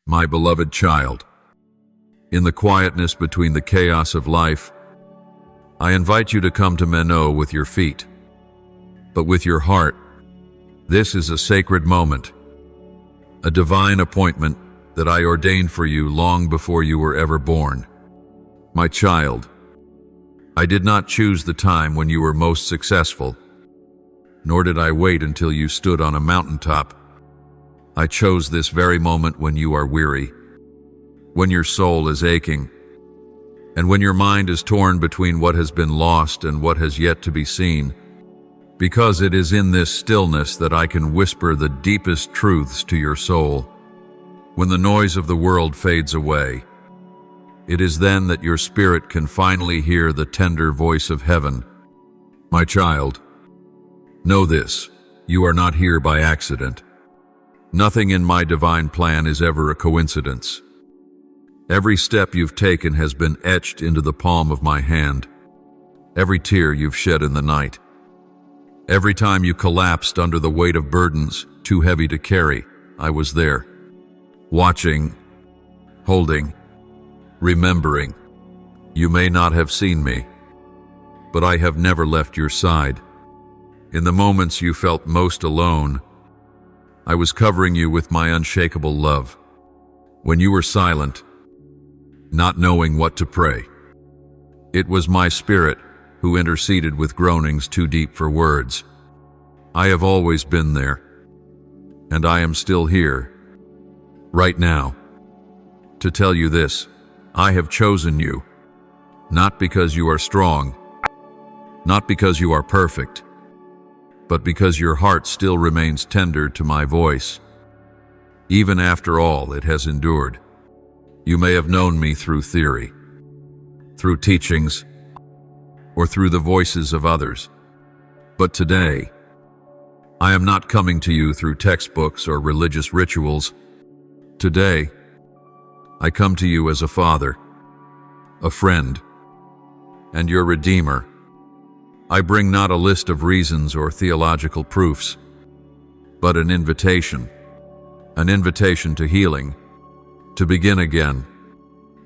My beloved child, in the quietness between the chaos of life, I invite you to come to Meno with your feet, but with your heart. This is a sacred moment, a divine appointment that I ordained for you long before you were ever born. My child, I did not choose the time when you were most successful, nor did I wait until you stood on a mountaintop. I chose this very moment when you are weary, when your soul is aching, and when your mind is torn between what has been lost and what has yet to be seen, because it is in this stillness that I can whisper the deepest truths to your soul. When the noise of the world fades away, it is then that your spirit can finally hear the tender voice of heaven. My child, know this, you are not here by accident. Nothing in my divine plan is ever a coincidence. Every step you've taken has been etched into the palm of my hand. Every tear you've shed in the night. Every time you collapsed under the weight of burdens too heavy to carry, I was there. Watching, holding, remembering. You may not have seen me, but I have never left your side. In the moments you felt most alone, I was covering you with my unshakable love. When you were silent, not knowing what to pray, it was my spirit who interceded with groanings too deep for words. I have always been there, and I am still here, right now, to tell you this. I have chosen you, not because you are strong, not because you are perfect, but because your heart still remains tender to my voice. Even after all it has endured, you may have known me through theory, through teachings, or through the voices of others. But today, I am not coming to you through textbooks or religious rituals. Today, I come to you as a father, a friend, and your redeemer. I bring not a list of reasons or theological proofs, but an invitation to healing, to begin again,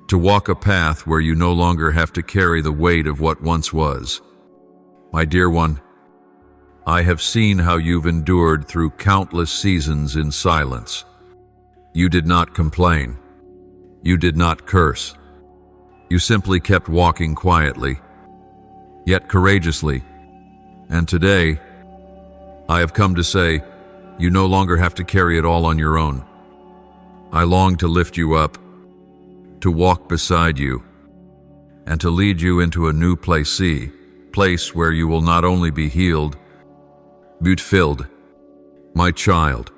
to walk a path where you no longer have to carry the weight of what once was. My dear one, I have seen how you've endured through countless seasons in silence. You did not complain. You did not curse. You simply kept walking quietly, yet courageously. And today, I have come to say, you no longer have to carry it all on your own. I long to lift you up, to walk beside you, and to lead you into a new place where you will not only be healed, but filled. My child,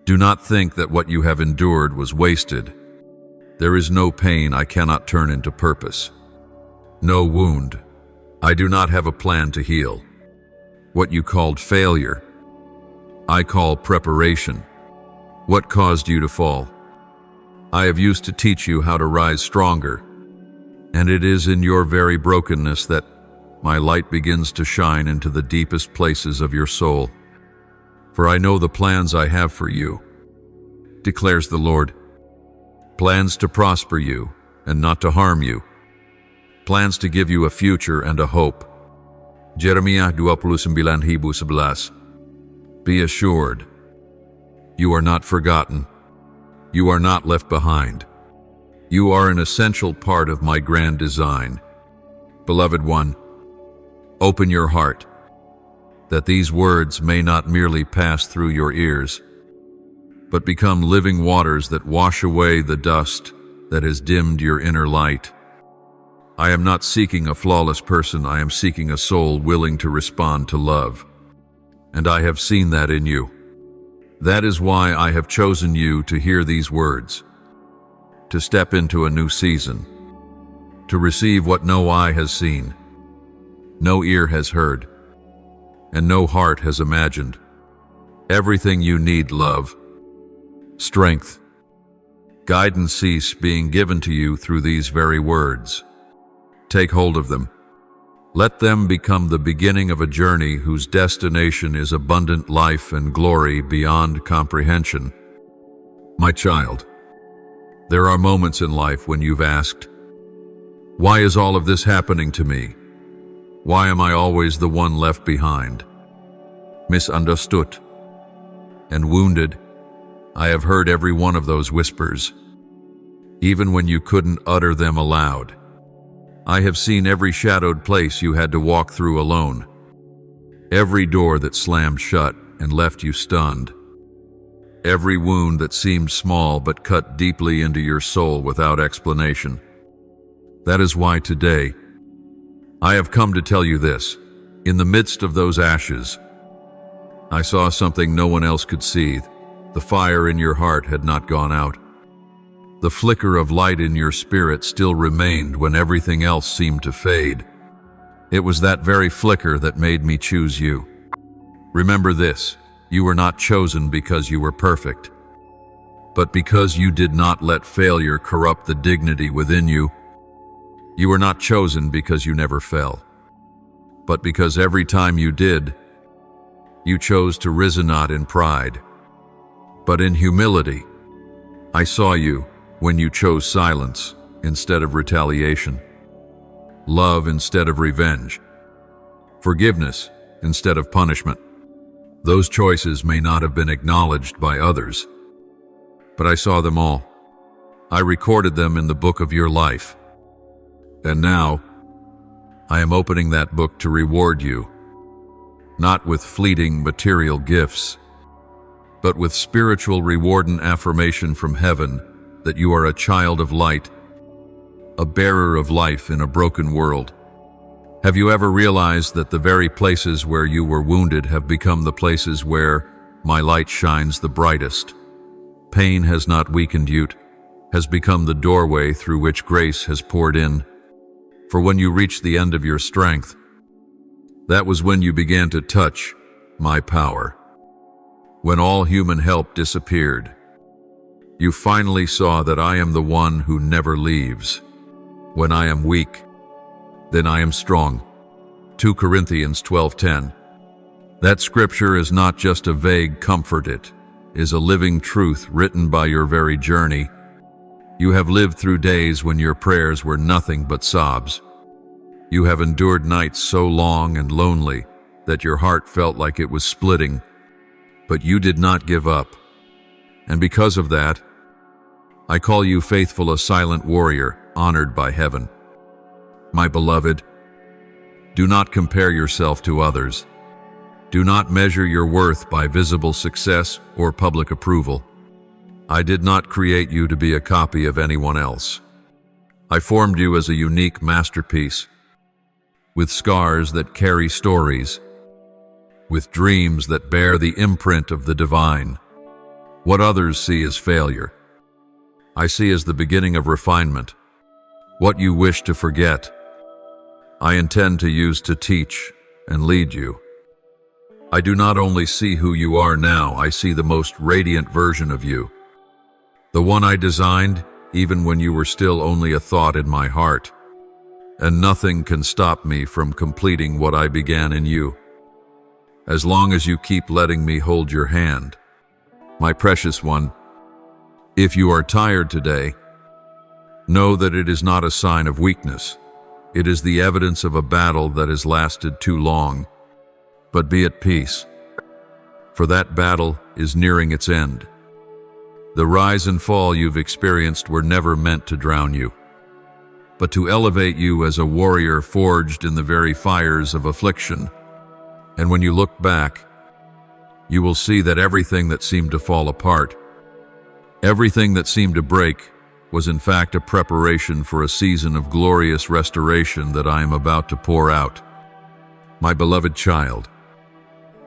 do not think that what you have endured was wasted. There is no pain I cannot turn into purpose, no wound I do not have a plan to heal. What you called failure, I call preparation. What caused you to fall, I have used to teach you how to rise stronger. And it is in your very brokenness that my light begins to shine into the deepest places of your soul. For I know the plans I have for you, declares the Lord. Plans to prosper you and not to harm you. Plans to give you a future and a hope. Jeremiah 29:11. Be assured, you are not forgotten. You are not left behind. You are an essential part of my grand design. Beloved one, open your heart, that these words may not merely pass through your ears, but become living waters that wash away the dust that has dimmed your inner light. I am not seeking a flawless person, I am seeking a soul willing to respond to love. And I have seen that in you. That is why I have chosen you to hear these words, to step into a new season, to receive what no eye has seen, no ear has heard, and no heart has imagined. Everything you need, love, strength, guidance cease being given to you through these very words. Take hold of them. Let them become the beginning of a journey whose destination is abundant life and glory beyond comprehension. My child, There are moments in life when you've asked, why is all of this happening to me? Why am I always the one left behind? Misunderstood and wounded. I have heard every one of those whispers, even when you couldn't utter them aloud. I have seen every shadowed place you had to walk through alone, every door that slammed shut and left you stunned, every wound that seemed small but cut deeply into your soul without explanation. That is why today, I have come to tell you this. In the midst of those ashes, I saw something no one else could see. The fire in your heart had not gone out. The flicker of light in your spirit still remained when everything else seemed to fade. It was that very flicker that made me choose you. Remember this, you were not chosen because you were perfect, but because you did not let failure corrupt the dignity within you. You were not chosen because you never fell, but because every time you did, you chose to rise not in pride, but in humility. I saw you when you chose silence instead of retaliation, love instead of revenge, forgiveness instead of punishment. Those choices may not have been acknowledged by others, but I saw them all. I recorded them in the book of your life. And now, I am opening that book to reward you, not with fleeting material gifts, but with spiritual reward and affirmation from heaven that you are a child of light, a bearer of life in a broken world. Have you ever realized that the very places where you were wounded have become the places where my light shines the brightest? Pain has not weakened you, has become the doorway through which grace has poured in. For when you reached the end of your strength, that was when you began to touch my power. When all human help disappeared, you finally saw that I am the one who never leaves. When I am weak, then I am strong. 2 Corinthians 12:10. That scripture is not just a vague comfort, it is a living truth written by your very journey. You have lived through days when your prayers were nothing but sobs. You have endured nights so long and lonely that your heart felt like it was splitting, but you did not give up. And because of that, I call you faithful, a silent warrior, honored by heaven. My beloved, do not compare yourself to others. Do not measure your worth by visible success or public approval. I did not create you to be a copy of anyone else. I formed you as a unique masterpiece, with scars that carry stories, with dreams that bear the imprint of the divine. What others see as failure, I see as the beginning of refinement. What you wish to forget, I intend to use to teach and lead you. I do not only see who you are now, I see the most radiant version of you, the one I designed even when you were still only a thought in my heart. And nothing can stop me from completing what I began in you, as long as you keep letting me hold your hand. My precious one, if you are tired today, know that it is not a sign of weakness. It is the evidence of a battle that has lasted too long. But be at peace, for that battle is nearing its end. The rise and fall you've experienced were never meant to drown you, but to elevate you as a warrior forged in the very fires of affliction. And when you look back, you will see that everything that seemed to fall apart, everything that seemed to break, was in fact a preparation for a season of glorious restoration that I am about to pour out. My beloved child,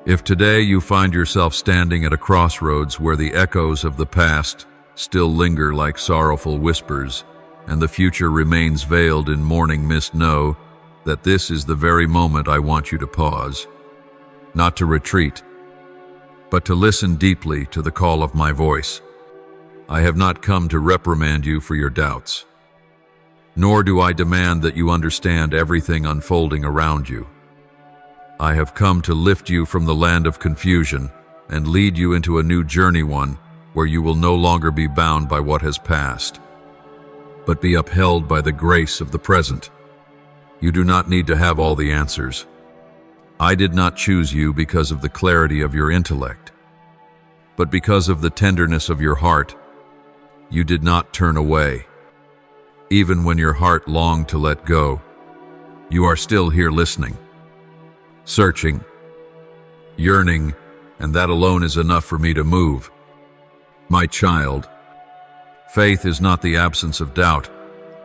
if today you find yourself standing at a crossroads where the echoes of the past still linger like sorrowful whispers, and the future remains veiled in morning mist, know that this is the very moment I want you to pause, not to retreat, but to listen deeply to the call of my voice. I have not come to reprimand you for your doubts, nor do I demand that you understand everything unfolding around you. I have come to lift you from the land of confusion and lead you into a new journey, one where you will no longer be bound by what has passed, but be upheld by the grace of the present. You do not need to have all the answers. I did not choose you because of the clarity of your intellect, but because of the tenderness of your heart. You did not turn away. Even when your heart longed to let go, you are still here listening, searching, yearning, and that alone is enough for me to move. My child, faith is not the absence of doubt.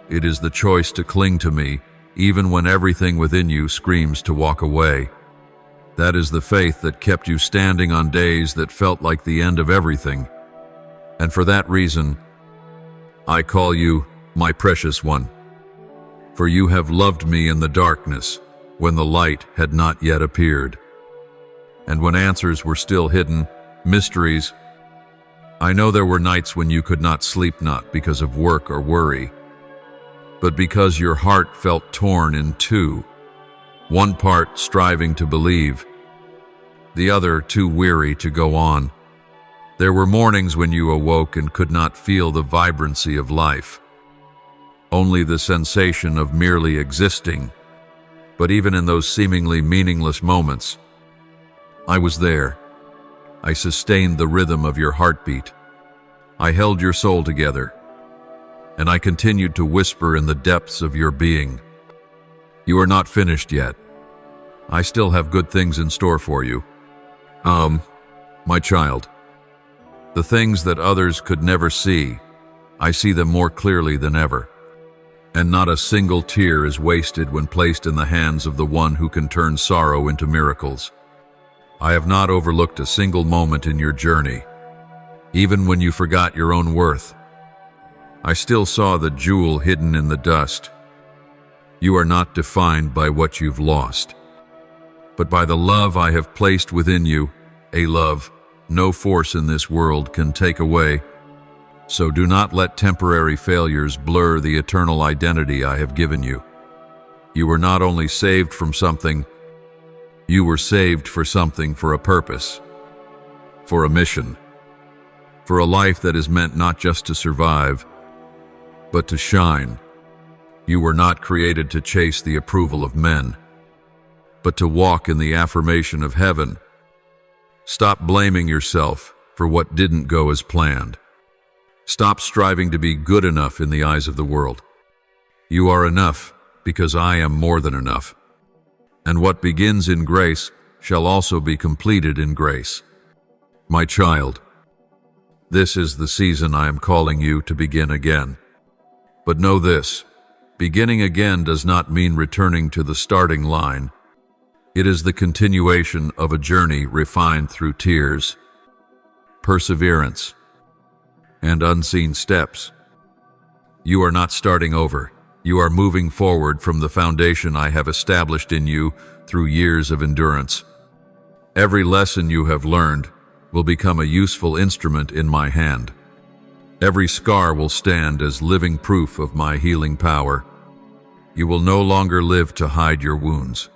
It is the choice to cling to me, even when everything within you screams to walk away. That is the faith that kept you standing on days that felt like the end of everything. And for that reason, I call you my precious one. For you have loved me in the darkness, when the light had not yet appeared. And when answers were still hidden, mysteries, I know there were nights when you could not sleep, not because of work or worry, but because your heart felt torn in two, one part striving to believe, the other too weary to go on. There were mornings when you awoke and could not feel the vibrancy of life, only the sensation of merely existing. But even in those seemingly meaningless moments, I was there. I sustained the rhythm of your heartbeat. I held your soul together, and I continued to whisper in the depths of your being. You are not finished yet. I still have good things in store for you. My child, the things that others could never see, I see them more clearly than ever. And not a single tear is wasted when placed in the hands of the one who can turn sorrow into miracles. I have not overlooked a single moment in your journey, even when you forgot your own worth. I still saw the jewel hidden in the dust. You are not defined by what you've lost, but by the love I have placed within you, a love no force in this world can take away. So do not let temporary failures blur the eternal identity I have given you. You were not only saved from something, you were saved for something, for a purpose, for a mission, for a life that is meant not just to survive, but to shine. You were not created to chase the approval of men, but to walk in the affirmation of heaven. Stop blaming yourself for what didn't go as planned. Stop striving to be good enough in the eyes of the world. You are enough because I am more than enough. And what begins in grace shall also be completed in grace. My child, this is the season I am calling you to begin again. But know this, beginning again does not mean returning to the starting line. It is the continuation of a journey refined through tears, perseverance, and unseen steps. You are not starting over. You are moving forward from the foundation I have established in you through years of endurance. Every lesson you have learned will become a useful instrument in my hand. Every scar will stand as living proof of my healing power. You will no longer live to hide your wounds,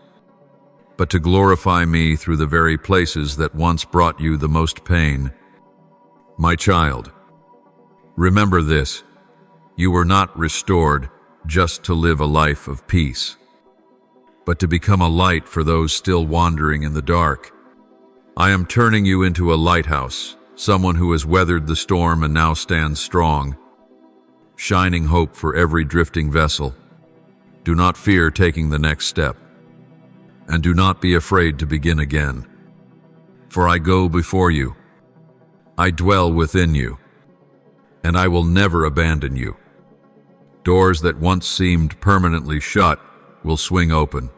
but to glorify me through the very places that once brought you the most pain. My child, remember this, you were not restored just to live a life of peace, but to become a light for those still wandering in the dark. I am turning you into a lighthouse, someone who has weathered the storm and now stands strong, shining hope for every drifting vessel. Do not fear taking the next step, and do not be afraid to begin again. For I go before you, I dwell within you, and I will never abandon you. Doors that once seemed permanently shut will swing open,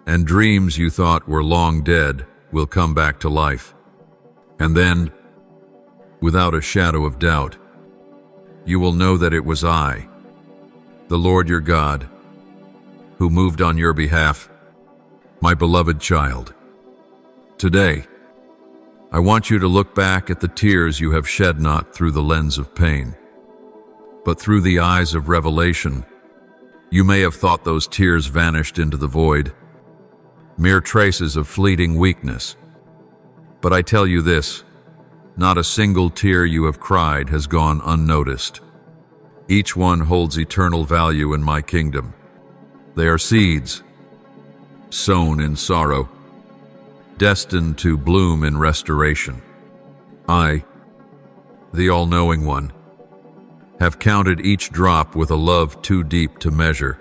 and dreams you thought were long dead will come back to life. And then, without a shadow of doubt, you will know that it was I, the Lord your God, who moved on your behalf, my beloved child. Today, I want you to look back at the tears you have shed not through the lens of pain, but through the eyes of revelation. You may have thought those tears vanished into the void, mere traces of fleeting weakness. But I tell you this, not a single tear you have cried has gone unnoticed. Each one holds eternal value in my kingdom. They are seeds, sown in sorrow, destined to bloom in restoration. I, the all-knowing one, have counted each drop with a love too deep to measure.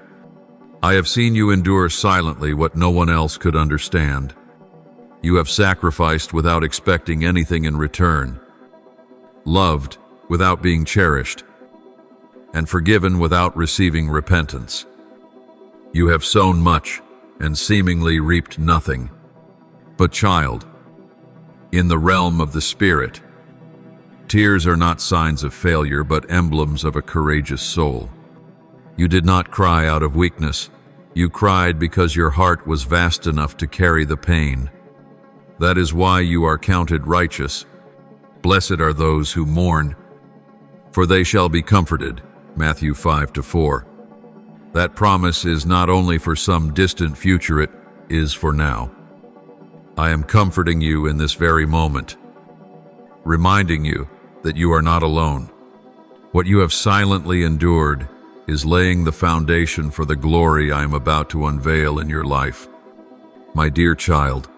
I have seen you endure silently what no one else could understand. You have sacrificed without expecting anything in return, loved without being cherished, and forgiven without receiving repentance. You have sown much and seemingly reaped nothing. But child, in the realm of the Spirit, tears are not signs of failure but emblems of a courageous soul. You did not cry out of weakness. You cried because your heart was vast enough to carry the pain. That is why you are counted righteous. Blessed are those who mourn, for they shall be comforted. Matthew 5-4. That promise is not only for some distant future, it is for now. I am comforting you in this very moment, reminding you that you are not alone. What you have silently endured is laying the foundation for the glory I am about to unveil in your life. My dear child,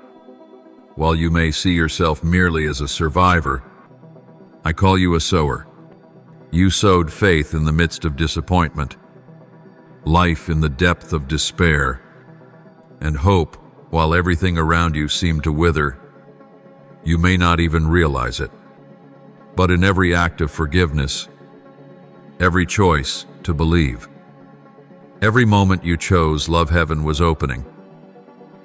while you may see yourself merely as a survivor, I call you a sower. You sowed faith in the midst of disappointment, life in the depth of despair, and hope while everything around you seemed to wither. You may not even realize it, but in every act of forgiveness, every choice to believe, every moment you chose, love heaven was opening,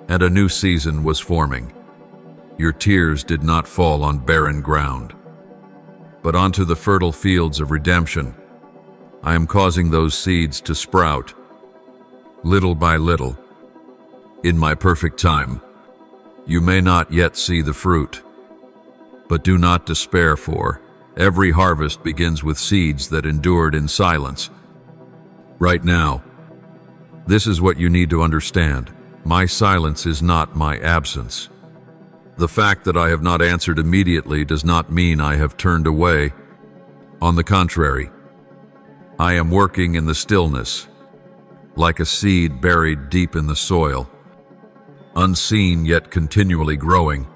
and a new season was forming. Your tears did not fall on barren ground, but onto the fertile fields of redemption. I am causing those seeds to sprout, little by little. In my perfect time, you may not yet see the fruit, but do not despair, for every harvest begins with seeds that endured in silence. Right now, this is what you need to understand. My silence is not my absence. The fact that I have not answered immediately does not mean I have turned away. On the contrary, I am working in the stillness, like a seed buried deep in the soil, unseen yet continually growing.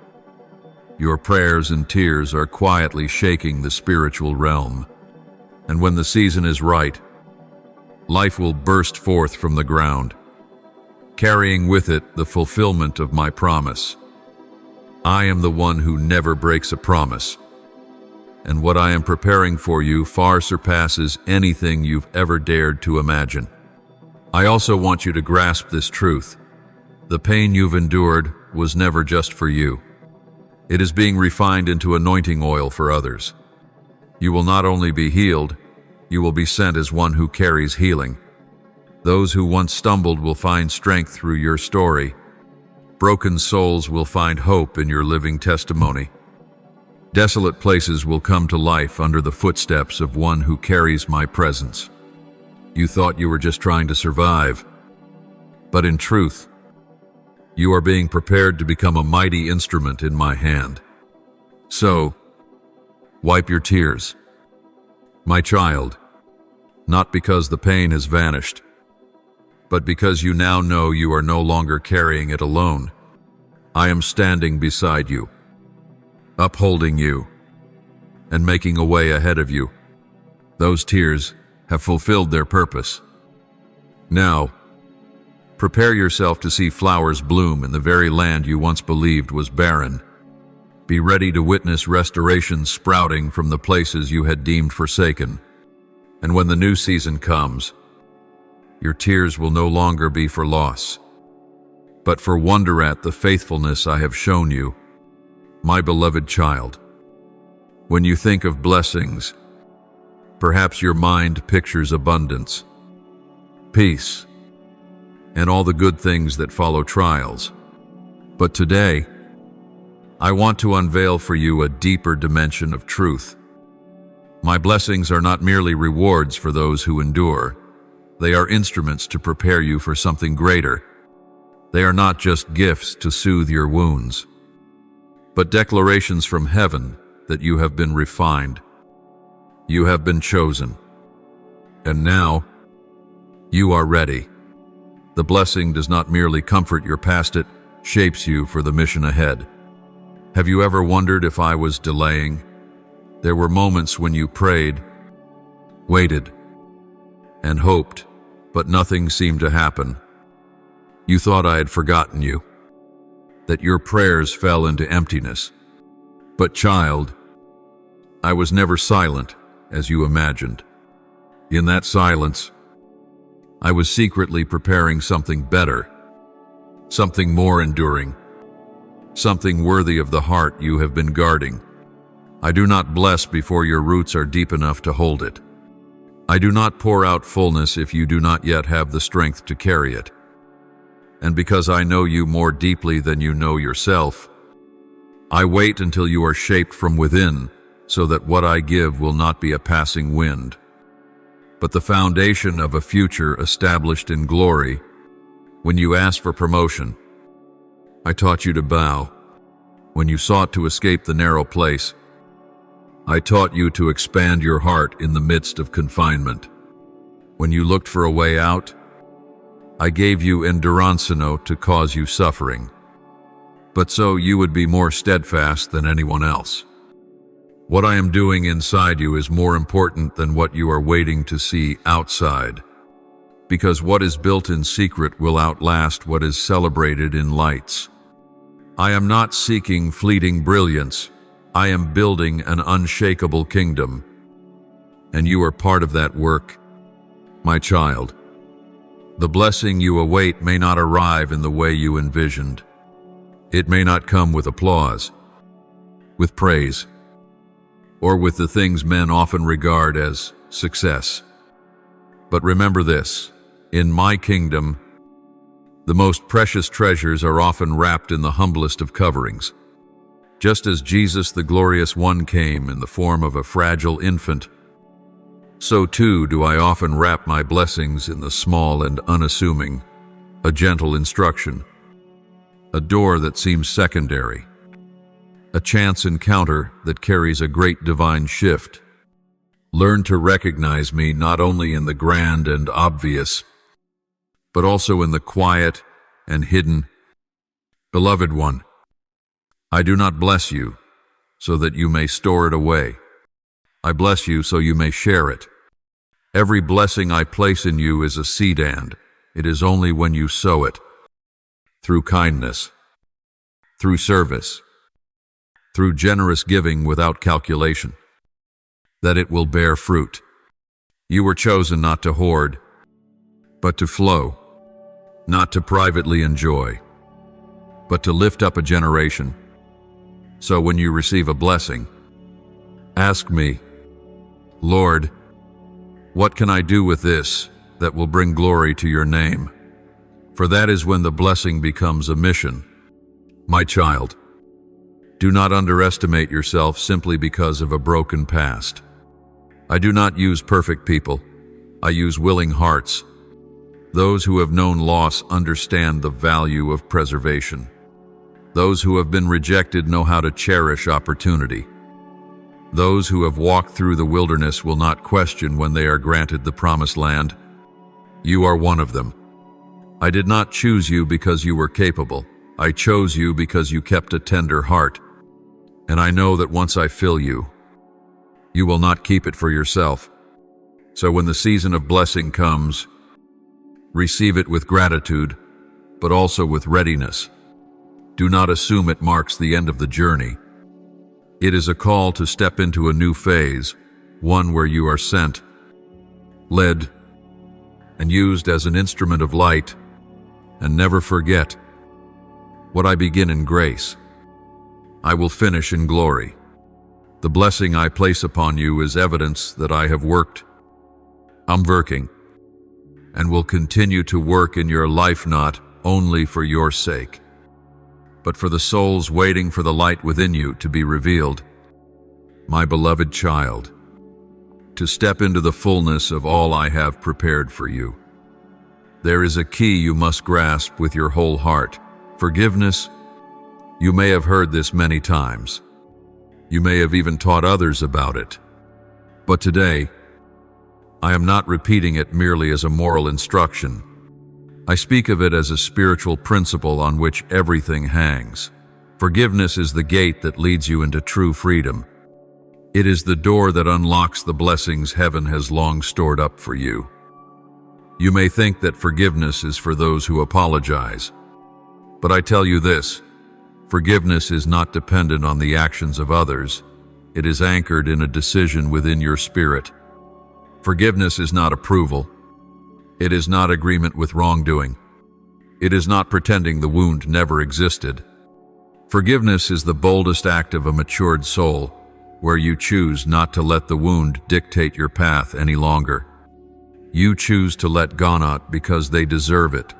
Your prayers and tears are quietly shaking the spiritual realm, and when the season is right, life will burst forth from the ground, carrying with it the fulfillment of my promise. I am the one who never breaks a promise, and what I am preparing for you far surpasses anything you've ever dared to imagine. I also want you to grasp this truth. The pain you've endured was never just for you. It is being refined into anointing oil for others. You will not only be healed, you will be sent as one who carries healing. Those who once stumbled will find strength through your story. Broken souls will find hope in your living testimony. Desolate places will come to life under the footsteps of one who carries my presence. You thought you were just trying to survive, but in truth, you are being prepared to become a mighty instrument in my hand. So, wipe your tears, my child, not because the pain has vanished, but because you now know you are no longer carrying it alone. I am standing beside you, upholding you, and making a way ahead of you. Those tears have fulfilled their purpose. Now, prepare yourself to see flowers bloom in the very land you once believed was barren. Be ready to witness restoration sprouting from the places you had deemed forsaken. And when the new season comes, your tears will no longer be for loss, but for wonder at the faithfulness I have shown you, my beloved child. When you think of blessings, perhaps your mind pictures abundance, peace, and all the good things that follow trials. But today, I want to unveil for you a deeper dimension of truth. My blessings are not merely rewards for those who endure. They are instruments to prepare you for something greater. They are not just gifts to soothe your wounds, but declarations from heaven that you have been refined. You have been chosen. And now, you are ready. The blessing does not merely comfort your past, it shapes you for the mission ahead. Have you ever wondered if I was delaying? There were moments when you prayed, waited, and hoped, but nothing seemed to happen. You thought I had forgotten you, that your prayers fell into emptiness. But child, I was never silent, as you imagined. In that silence, I was secretly preparing something better, something more enduring, something worthy of the heart you have been guarding. I do not bless before your roots are deep enough to hold it. I do not pour out fullness if you do not yet have the strength to carry it. And because I know you more deeply than you know yourself, I wait until you are shaped from within, so that what I give will not be a passing wind, but the foundation of a future established in glory. When you asked for promotion, I taught you to bow. When you sought to escape the narrow place, I taught you to expand your heart in the midst of confinement. When you looked for a way out, I gave you Inspirational to cause you suffering, but so you would be more steadfast than anyone else. What I am doing inside you is more important than what you are waiting to see outside, because what is built in secret will outlast what is celebrated in lights. I am not seeking fleeting brilliance. I am building an unshakable kingdom, and you are part of that work, my child. The blessing you await may not arrive in the way you envisioned. It may not come with applause, with praise, or with the things men often regard as success. But remember this, in my kingdom, the most precious treasures are often wrapped in the humblest of coverings. Just as Jesus, the glorious one, came in the form of a fragile infant, so too do I often wrap my blessings in the small and unassuming, a gentle instruction, a door that seems secondary, a chance encounter that carries a great divine shift. Learn to recognize me not only in the grand and obvious, but also in the quiet and hidden. Beloved one, I do not bless you so that you may store it away. I bless you so you may share it. Every blessing I place in you is a seed, and it is only when you sow it, through kindness, through service, through generous giving without calculation, that it will bear fruit. You were chosen not to hoard, but to flow, not to privately enjoy, but to lift up a generation. So when you receive a blessing, ask me, Lord, what can I do with this that will bring glory to your name? For that is when the blessing becomes a mission. My child, do not underestimate yourself simply because of a broken past. I do not use perfect people. I use willing hearts. Those who have known loss understand the value of preservation. Those who have been rejected know how to cherish opportunity. Those who have walked through the wilderness will not question when they are granted the promised land. You are one of them. I did not choose you because you were capable. I chose you because you kept a tender heart. And I know that once I fill you, you will not keep it for yourself. So when the season of blessing comes, receive it with gratitude, but also with readiness. Do not assume it marks the end of the journey. It is a call to step into a new phase, one where you are sent, led, and used as an instrument of light. And never forget, what I begin in grace, I will finish in glory. The blessing I place upon you is evidence that I have worked, I'm working, and will continue to work in your life, not only for your sake, but for the souls waiting for the light within you to be revealed. My beloved child, to step into the fullness of all I have prepared for you, there is a key you must grasp with your whole heart: forgiveness. You may have heard this many times. You may have even taught others about it. But today, I am not repeating it merely as a moral instruction. I speak of it as a spiritual principle on which everything hangs. Forgiveness is the gate that leads you into true freedom. It is the door that unlocks the blessings heaven has long stored up for you. You may think that forgiveness is for those who apologize. But I tell you this, forgiveness is not dependent on the actions of others. It is anchored in a decision within your spirit. Forgiveness is not approval. It is not agreement with wrongdoing. It is not pretending the wound never existed. Forgiveness is the boldest act of a matured soul, where you choose not to let the wound dictate your path any longer. You choose to let go not because they deserve it,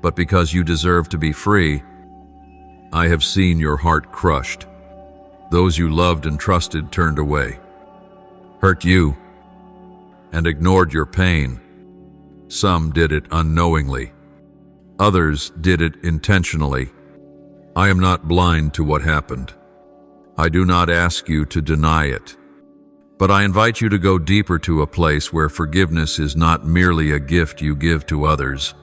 but because you deserve to be free. I have seen your heart crushed. Those you loved and trusted turned away, hurt you, and ignored your pain. Some did it unknowingly. Others did it intentionally. I am not blind to what happened. I do not ask you to deny it. But I invite you to go deeper to a place where forgiveness is not merely a gift you give to others,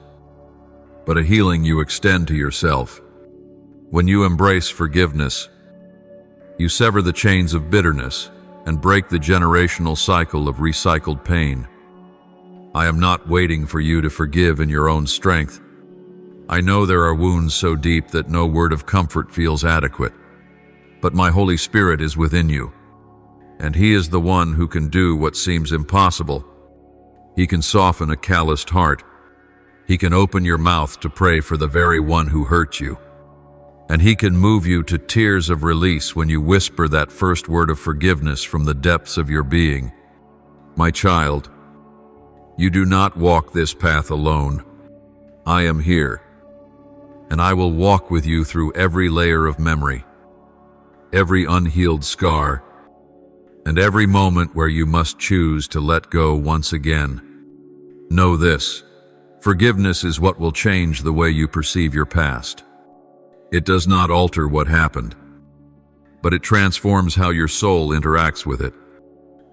but a healing you extend to yourself. When you embrace forgiveness, you sever the chains of bitterness and break the generational cycle of recycled pain. I am not waiting for you to forgive in your own strength. I know there are wounds so deep that no word of comfort feels adequate. But my Holy Spirit is within you, and He is the one who can do what seems impossible. He can soften a calloused heart. He can open your mouth to pray for the very one who hurt you. And He can move you to tears of release when you whisper that first word of forgiveness from the depths of your being. My child, you do not walk this path alone. I am here, and I will walk with you through every layer of memory, every unhealed scar, and every moment where you must choose to let go once again. Know this, forgiveness is what will change the way you perceive your past. It does not alter what happened, but it transforms how your soul interacts with it.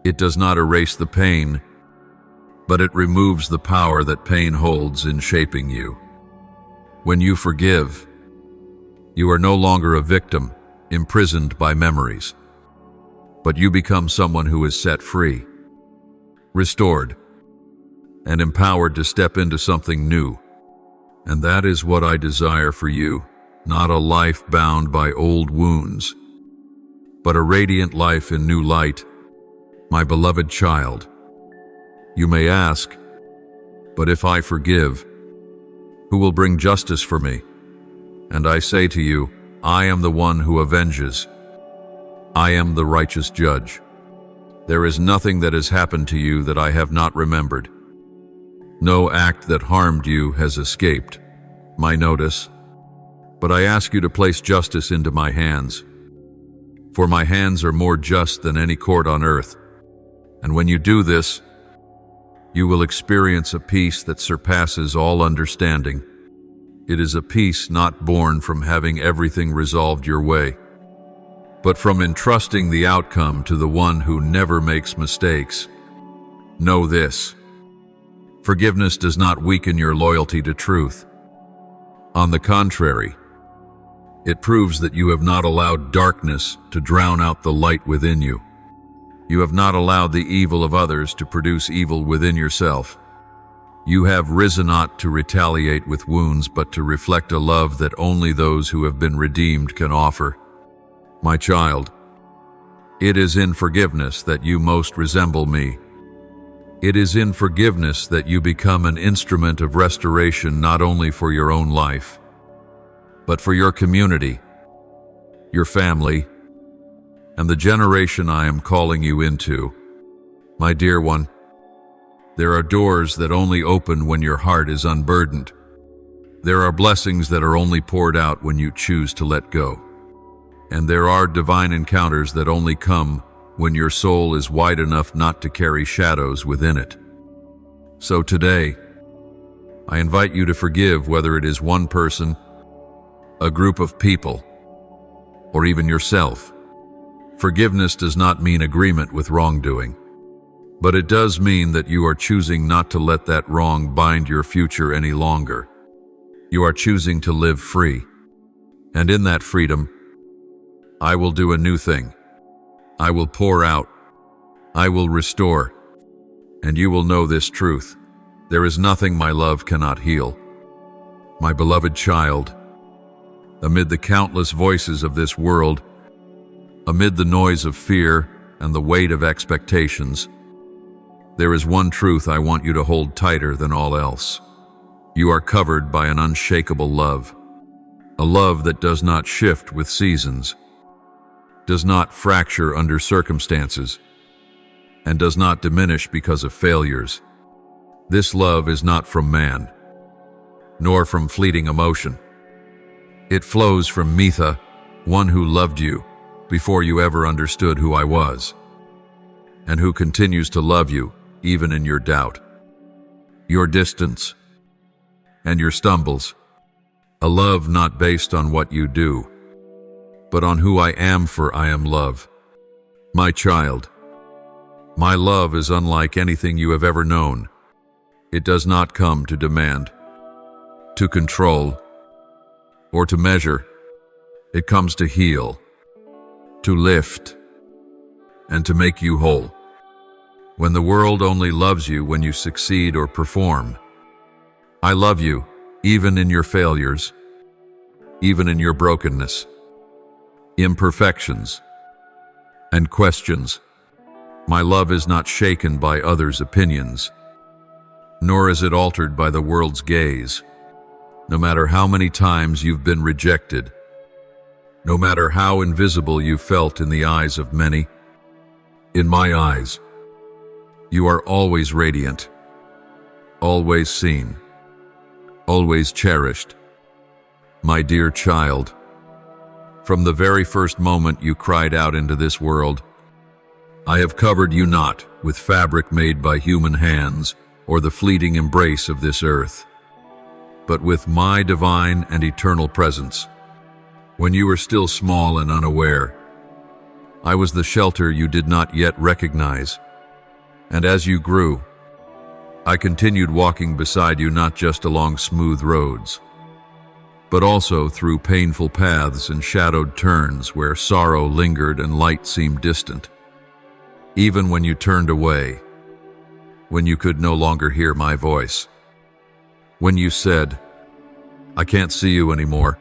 It does not erase the pain, but it removes the power that pain holds in shaping you. When you forgive, you are no longer a victim, imprisoned by memories, but you become someone who is set free, restored, and empowered to step into something new. And that is what I desire for you, not a life bound by old wounds, but a radiant life in new light. My beloved child, you may ask, but if I forgive, who will bring justice for me? And I say to you, I am the one who avenges. I am the righteous judge. There is nothing that has happened to you that I have not remembered. No act that harmed you has escaped my notice, but I ask you to place justice into my hands. For my hands are more just than any court on earth. And when you do this, you will experience a peace that surpasses all understanding. It is a peace not born from having everything resolved your way, but from entrusting the outcome to the one who never makes mistakes. Know this, forgiveness does not weaken your loyalty to truth. On the contrary, it proves that you have not allowed darkness to drown out the light within you. You have not allowed the evil of others to produce evil within yourself. You have risen not to retaliate with wounds, but to reflect a love that only those who have been redeemed can offer. My child, it is in forgiveness that you most resemble me. It is in forgiveness that you become an instrument of restoration not only for your own life, but for your community, your family, and the generation I am calling you into. My dear one, there are doors that only open when your heart is unburdened. There are blessings that are only poured out when you choose to let go. And there are divine encounters that only come when your soul is wide enough not to carry shadows within it. So today, I invite you to forgive, whether it is one person, a group of people, or even yourself. Forgiveness does not mean agreement with wrongdoing. But it does mean that you are choosing not to let that wrong bind your future any longer. You are choosing to live free. And in that freedom, I will do a new thing. I will pour out. I will restore. And you will know this truth. There is nothing my love cannot heal. My beloved child, amid the countless voices of this world, amid the noise of fear and the weight of expectations, there is one truth I want you to hold tighter than all else. You are covered by an unshakable love, a love that does not shift with seasons, does not fracture under circumstances, and does not diminish because of failures. This love is not from man, nor from fleeting emotion. It flows from Mitha, one who loved you before you ever understood who I was, and who continues to love you even in your doubt, your distance, and your stumbles. A love not based on what you do, but on who I am, for I am love. My child, my love is unlike anything you have ever known. It does not come to demand, to control, or to measure. It comes to heal, to lift, and to make you whole. When the world only loves you when you succeed or perform, I love you even in your failures, even in your brokenness, imperfections, and questions. My love is not shaken by others' opinions, nor is it altered by the world's gaze. No matter how many times you've been rejected, no matter how invisible you felt in the eyes of many, in my eyes, you are always radiant, always seen, always cherished. My dear child, from the very first moment you cried out into this world, I have covered you not with fabric made by human hands or the fleeting embrace of this earth, but with my divine and eternal presence. When you were still small and unaware, I was the shelter you did not yet recognize. And as you grew, I continued walking beside you, not just along smooth roads, but also through painful paths and shadowed turns where sorrow lingered and light seemed distant. Even when you turned away, when you could no longer hear my voice, when you said, I can't see you anymore,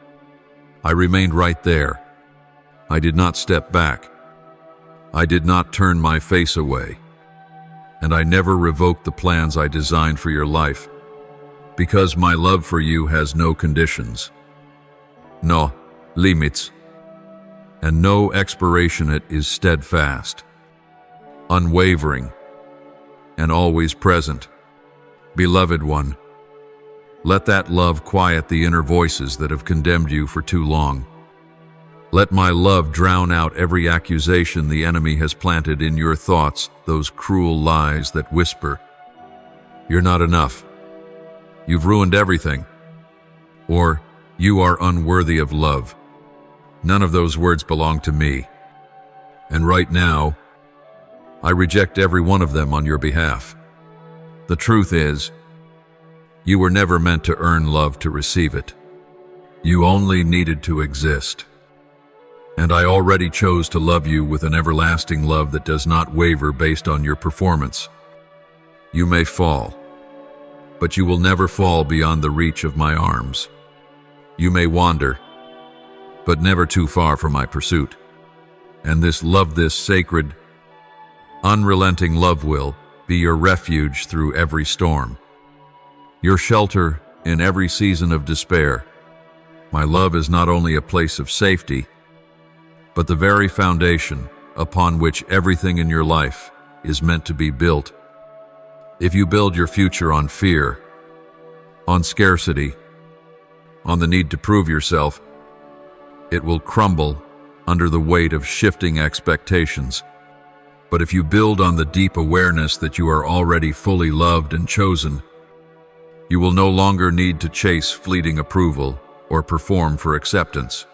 I remained right there. I did not step back. I did not turn my face away. And I never revoked the plans I designed for your life, because my love for you has no conditions, no limits, and no expiration. It is steadfast, unwavering, and always present. Beloved one, let that love quiet the inner voices that have condemned you for too long. Let my love drown out every accusation the enemy has planted in your thoughts, those cruel lies that whisper, you're not enough, you've ruined everything, or you are unworthy of love. None of those words belong to me. And right now, I reject every one of them on your behalf. The truth is, you were never meant to earn love to receive it. You only needed to exist. And I already chose to love you with an everlasting love that does not waver based on your performance. You may fall, but you will never fall beyond the reach of my arms. You may wander, but never too far from my pursuit. And this sacred, unrelenting love will be your refuge through every storm, your shelter in every season of despair. My love is not only a place of safety, but the very foundation upon which everything in your life is meant to be built. If you build your future on fear, on scarcity, on the need to prove yourself, it will crumble under the weight of shifting expectations. But if you build on the deep awareness that you are already fully loved and chosen, you will no longer need to chase fleeting approval or perform for acceptance.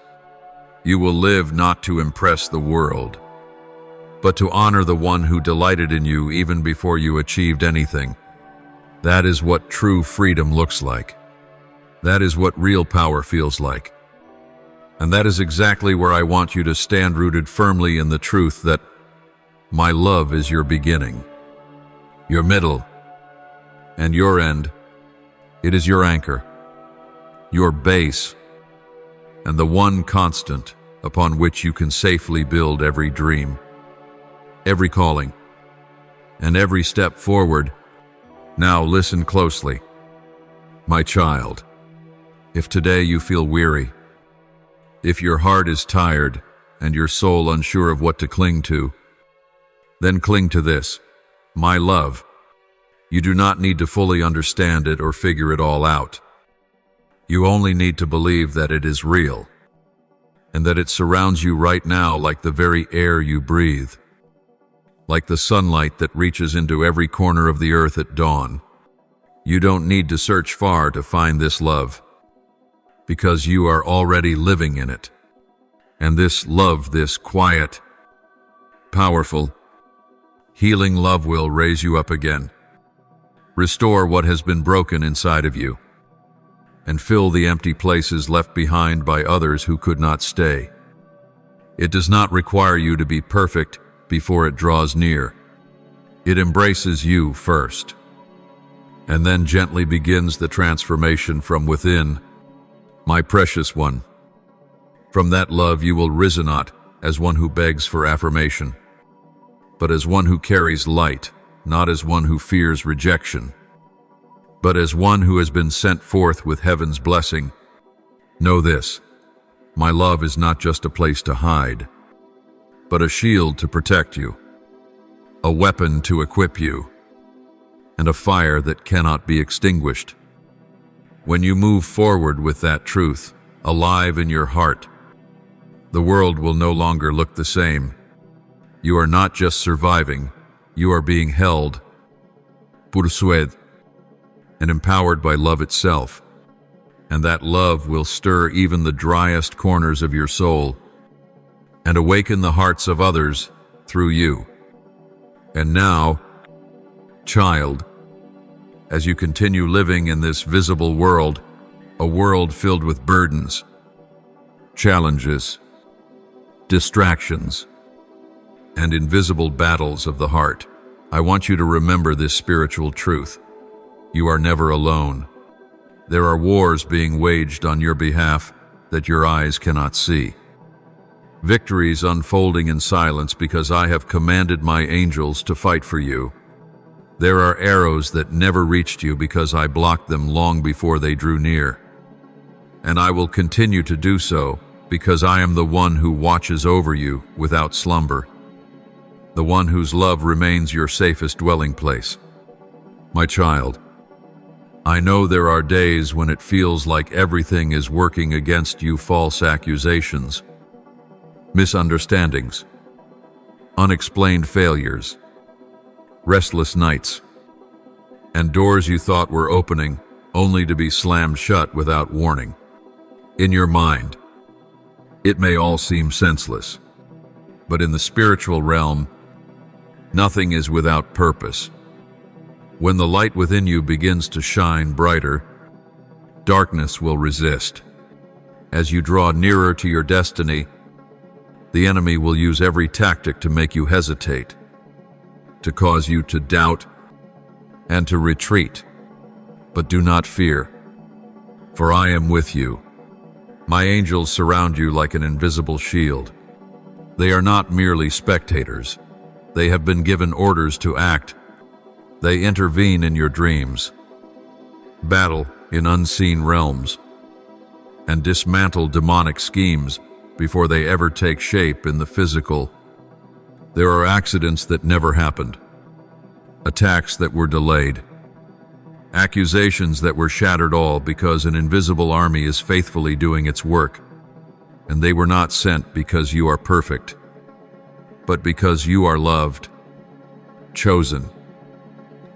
You will live not to impress the world, but to honor the one who delighted in you even before you achieved anything. That is what true freedom looks like. That is what real power feels like. And that is exactly where I want you to stand, rooted firmly in the truth that my love is your beginning, your middle, and your end. It is your anchor, your base, and the one constant upon which you can safely build every dream, every calling, and every step forward. Now listen closely. My child, if today you feel weary, if your heart is tired and your soul unsure of what to cling to, then cling to this, my love. You do not need to fully understand it or figure it all out. You only need to believe that it is real, and that it surrounds you right now like the very air you breathe, like the sunlight that reaches into every corner of the earth at dawn. You don't need to search far to find this love, because you are already living in it. And this love, this quiet, powerful, healing love will raise you up again, restore what has been broken inside of you, and fill the empty places left behind by others who could not stay. It does not require you to be perfect before it draws near. It embraces you first, and then gently begins the transformation from within. My precious one, from that love you will rise not as one who begs for affirmation, but as one who carries light, not as one who fears rejection, but as one who has been sent forth with heaven's blessing. Know this, my love is not just a place to hide, but a shield to protect you, a weapon to equip you, and a fire that cannot be extinguished. When you move forward with that truth, alive in your heart, the world will no longer look the same. You are not just surviving, you are being held, pursued, and empowered by love itself. And that love will stir even the driest corners of your soul and awaken the hearts of others through you. And now, child, as you continue living in this visible world, a world filled with burdens, challenges, distractions, and invisible battles of the heart, I want you to remember this spiritual truth. You are never alone. There are wars being waged on your behalf that your eyes cannot see. Victories unfolding in silence because I have commanded my angels to fight for you. There are arrows that never reached you because I blocked them long before they drew near. And I will continue to do so because I am the one who watches over you without slumber, the one whose love remains your safest dwelling place. My child, I know there are days when it feels like everything is working against you, false accusations, misunderstandings, unexplained failures, restless nights, and doors you thought were opening only to be slammed shut without warning. In your mind, it may all seem senseless, but in the spiritual realm, nothing is without purpose. When the light within you begins to shine brighter, darkness will resist. As you draw nearer to your destiny, the enemy will use every tactic to make you hesitate, to cause you to doubt and to retreat. But do not fear, for I am with you. My angels surround you like an invisible shield. They are not merely spectators. They have been given orders to act. They intervene in your dreams, battle in unseen realms, and dismantle demonic schemes before they ever take shape in the physical. There are accidents that never happened, attacks that were delayed, accusations that were shattered, all because an invisible army is faithfully doing its work. And they were not sent because you are perfect, but because you are loved, chosen,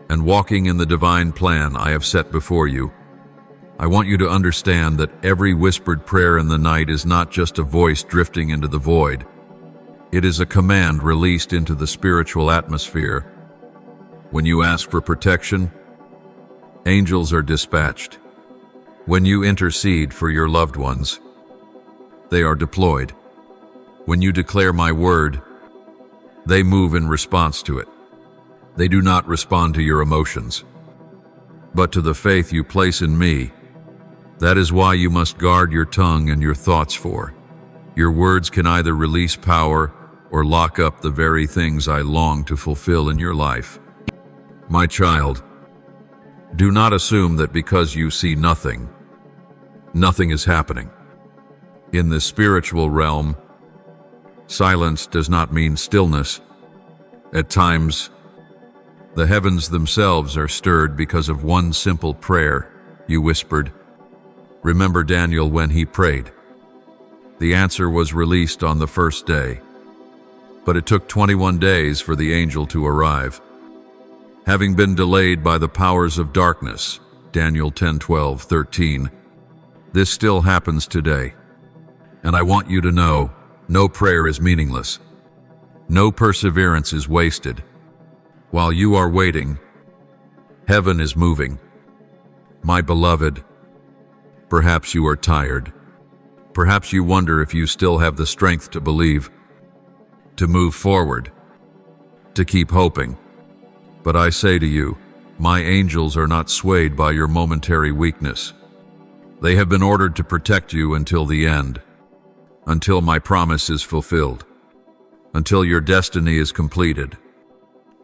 and walking in the divine plan I have set before you. I want you to understand that every whispered prayer in the night is not just a voice drifting into the void. It is a command released into the spiritual atmosphere. When you ask for protection, angels are dispatched. When you intercede for your loved ones, they are deployed. When you declare my word, they move in response to it. They do not respond to your emotions, but to the faith you place in me. That is why you must guard your tongue and your thoughts, for your words can either release power or lock up the very things I long to fulfill in your life. My child, do not assume that because you see nothing, nothing is happening. In the spiritual realm, silence does not mean stillness. At times, the heavens themselves are stirred because of one simple prayer you whispered. Remember Daniel when he prayed. The answer was released on the first day, but it took 21 days for the angel to arrive. Having been delayed by the powers of darkness, Daniel 10:12-13, this still happens today. And I want you to know, no prayer is meaningless. No perseverance is wasted. While you are waiting, heaven is moving. My beloved, perhaps you are tired. Perhaps you wonder if you still have the strength to believe, to move forward, to keep hoping. But I say to you, my angels are not swayed by your momentary weakness. They have been ordered to protect you until the end, until my promise is fulfilled, until your destiny is completed,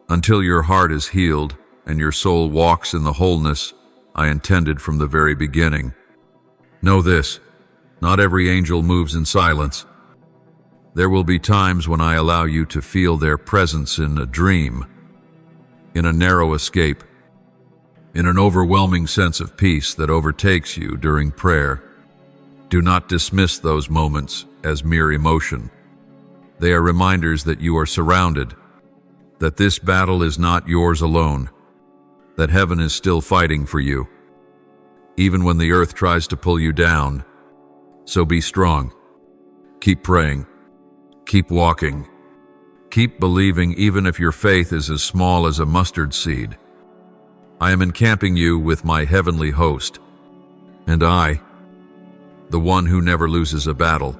until your heart is healed and your soul walks in the wholeness I intended from the very beginning. Know this, not every angel moves in silence. There will be times when I allow you to feel their presence in a dream, in a narrow escape, in an overwhelming sense of peace that overtakes you during prayer. Do not dismiss those moments as mere emotion. They are reminders that you are surrounded, that this battle is not yours alone, that heaven is still fighting for you, even when the earth tries to pull you down. So be strong. Keep praying. Keep walking. Keep believing even if your faith is as small as a mustard seed. I am encamping you with my heavenly host, and I, the one who never loses a battle,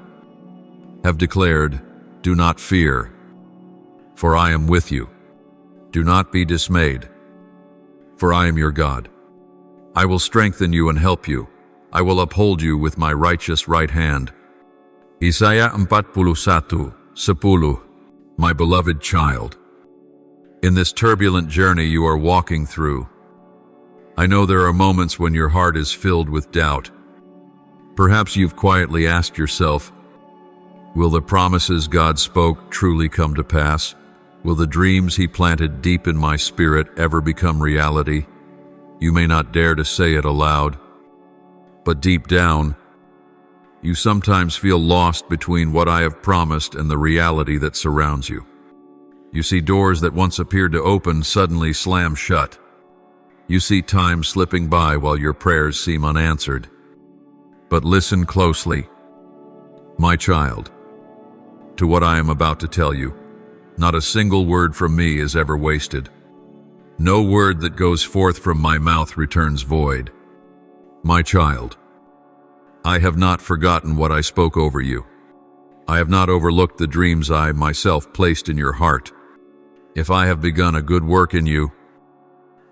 have declared, do not fear, for I am with you. Do not be dismayed, for I am your God. I will strengthen you and help you. I will uphold you with my righteous right hand. Isaiah 41:10. My beloved child, in this turbulent journey you are walking through, I know there are moments when your heart is filled with doubt. Perhaps you've quietly asked yourself, will the promises God spoke truly come to pass? Will the dreams He planted deep in my spirit ever become reality? You may not dare to say it aloud, but deep down, you sometimes feel lost between what I have promised and the reality that surrounds you. You see doors that once appeared to open suddenly slam shut. You see time slipping by while your prayers seem unanswered. But listen closely, my child, to what I am about to tell you. Not a single word from me is ever wasted. No word that goes forth from my mouth returns void. My child, I have not forgotten what I spoke over you. I have not overlooked the dreams I myself placed in your heart. If I have begun a good work in you,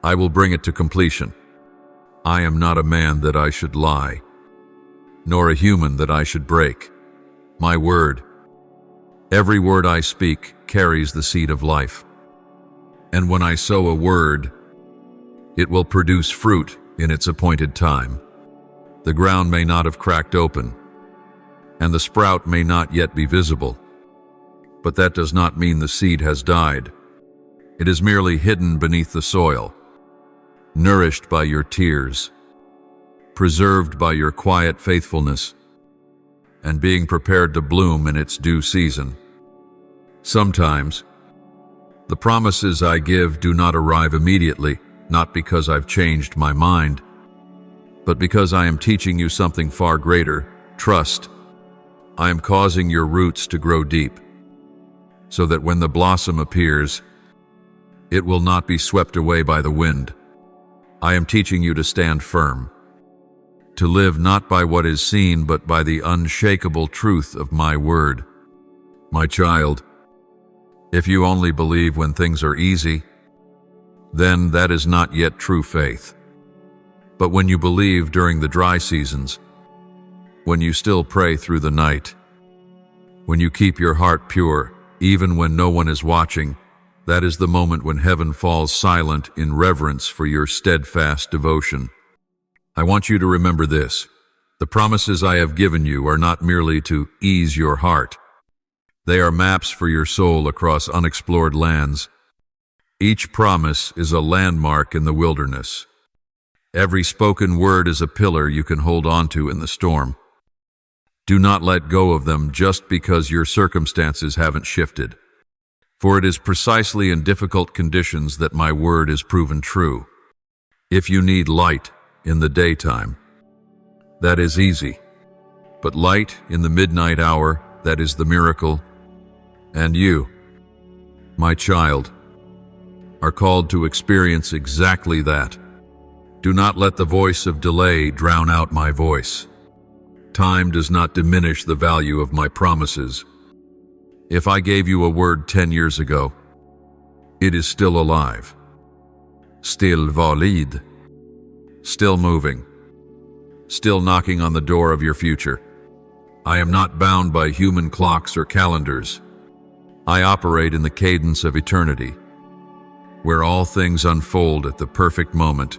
I will bring it to completion. I am not a man that I should lie, nor a human that I should break. My word, every word I speak carries the seed of life. And when I sow a word, it will produce fruit in its appointed time. The ground may not have cracked open, and the sprout may not yet be visible, but that does not mean the seed has died. It is merely hidden beneath the soil, nourished by your tears, preserved by your quiet faithfulness, and being prepared to bloom in its due season. Sometimes, the promises I give do not arrive immediately, not because I've changed my mind, but because I am teaching you something far greater. Trust. I am causing your roots to grow deep. so that when the blossom appears, it will not be swept away by the wind. I am teaching you to stand firm, to live not by what is seen, but by the unshakable truth of my word. My child, if you only believe when things are easy, then that is not yet true faith. But when you believe during the dry seasons, when you still pray through the night, when you keep your heart pure, even when no one is watching, that is the moment when heaven falls silent in reverence for your steadfast devotion. I want you to remember this. The promises I have given you are not merely to ease your heart. They are maps for your soul across unexplored lands. Each promise is a landmark in the wilderness. Every spoken word is a pillar you can hold onto in the storm. Do not let go of them just because your circumstances haven't shifted. For it is precisely in difficult conditions that my word is proven true. If you need light in the daytime, that is easy. But light in the midnight hour, that is the miracle. And you, my child, are called to experience exactly that. Do not let the voice of delay drown out my voice. Time does not diminish the value of my promises. If I gave you a word 10 years ago, it is still alive, still valid, still moving, still knocking on the door of your future. I am not bound by human clocks or calendars. I operate in the cadence of eternity, where all things unfold at the perfect moment.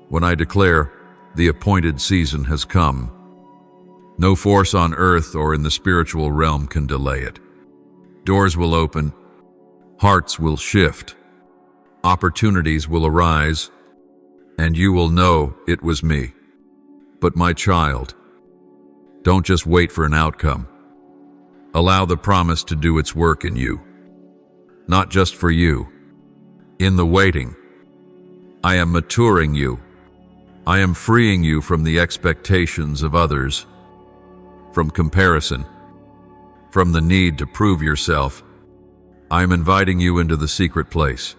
When I declare, the appointed season has come, no force on earth or in the spiritual realm can delay it. Doors will open, hearts will shift, opportunities will arise, and you will know it was me. But my child, don't just wait for an outcome. Allow the promise to do its work in you. Not just for you. In the waiting, I am maturing you. I am freeing you from the expectations of others, from comparison, from the need to prove yourself. I am inviting you into the secret place,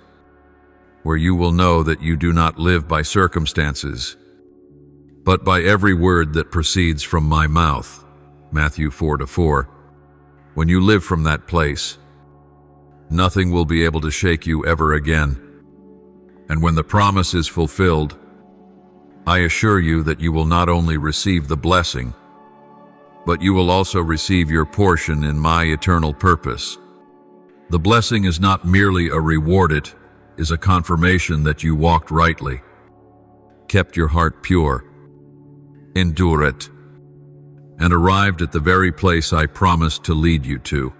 where you will know that you do not live by circumstances, but by every word that proceeds from my mouth. Matthew 4:4. When you live from that place, nothing will be able to shake you ever again. And when the promise is fulfilled, I assure you that you will not only receive the blessing, but you will also receive your portion in my eternal purpose. The blessing is not merely a reward, it is a confirmation that you walked rightly, kept your heart pure, endured, and arrived at the very place I promised to lead you to.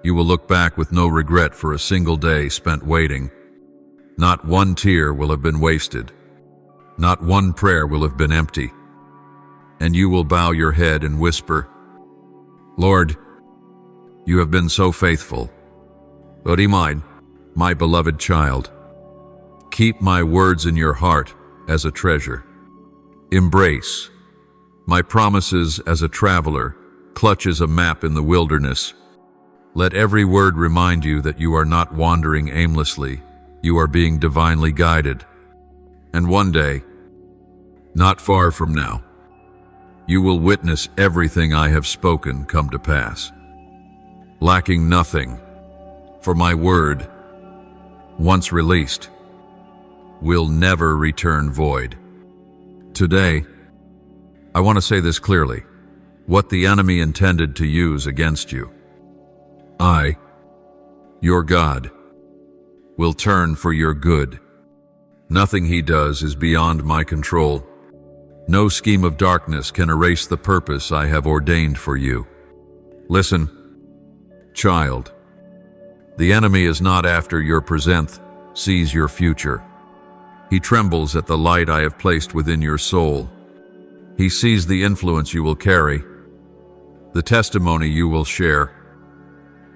You will look back with no regret for a single day spent waiting. Not one tear will have been wasted. Not one prayer will have been empty. And you will bow your head and whisper, Lord, you have been so faithful. Orimine, my beloved child, keep my words in your heart as a treasure. Embrace my promises as a traveler clutches a map in the wilderness. Let every word remind you that you are not wandering aimlessly. You are being divinely guided. And one day, not far from now, you will witness everything I have spoken come to pass, lacking nothing, for my word, once released, will never return void. Today, I want to say this clearly. What the enemy intended to use against you, I, your God, will turn for your good. Nothing he does is beyond my control. No scheme of darkness can erase the purpose I have ordained for you. Listen, child, the enemy is not after your present, sees your future. He trembles at the light I have placed within your soul. He sees the influence you will carry, the testimony you will share,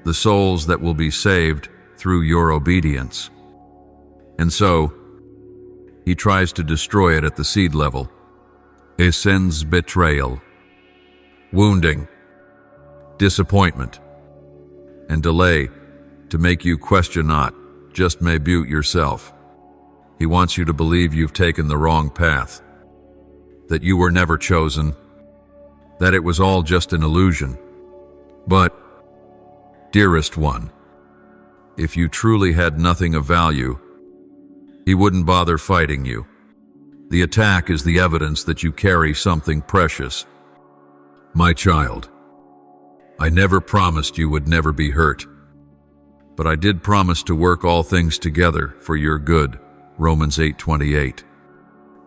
the souls that will be saved through your obedience. And so, he tries to destroy it at the seed level. He sends betrayal, wounding, disappointment, and delay to make you question not, just maybe yourself. He wants you to believe you've taken the wrong path, that you were never chosen, that it was all just an illusion. But, dearest one, if you truly had nothing of value, he wouldn't bother fighting you. The attack is the evidence that you carry something precious. My child, I never promised you would never be hurt, but I did promise to work all things together for your good. Romans 8:28.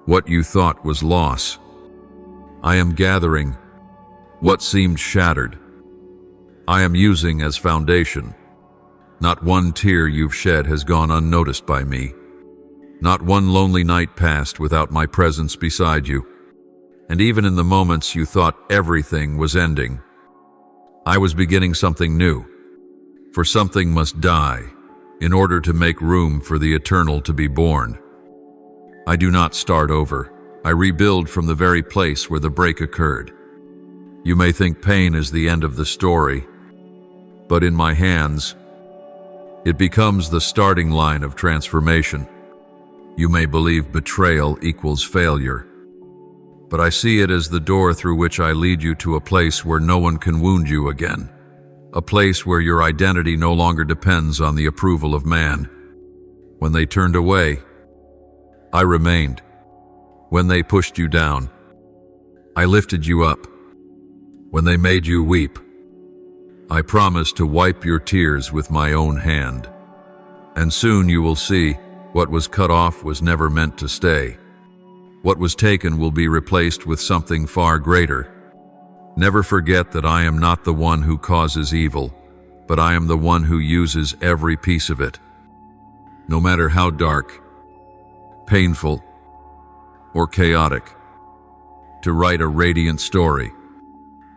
What you thought was loss, I am gathering. What seemed shattered, I am using as foundation. Not one tear you've shed has gone unnoticed by me. Not one lonely night passed without my presence beside you. And even in the moments you thought everything was ending, I was beginning something new. For something must die in order to make room for the eternal to be born. I do not start over. I rebuild from the very place where the break occurred. You may think pain is the end of the story, but in my hands, it becomes the starting line of transformation. You may believe betrayal equals failure, but I see it as the door through which I lead you to a place where no one can wound you again, a place where your identity no longer depends on the approval of man. When they turned away, I remained. When they pushed you down, I lifted you up. When they made you weep, I promised to wipe your tears with my own hand. And soon you will see what was cut off was never meant to stay. What was taken will be replaced with something far greater. Never forget that I am not the one who causes evil, but I am the one who uses every piece of it. No matter how dark, painful, or chaotic, to write a radiant story.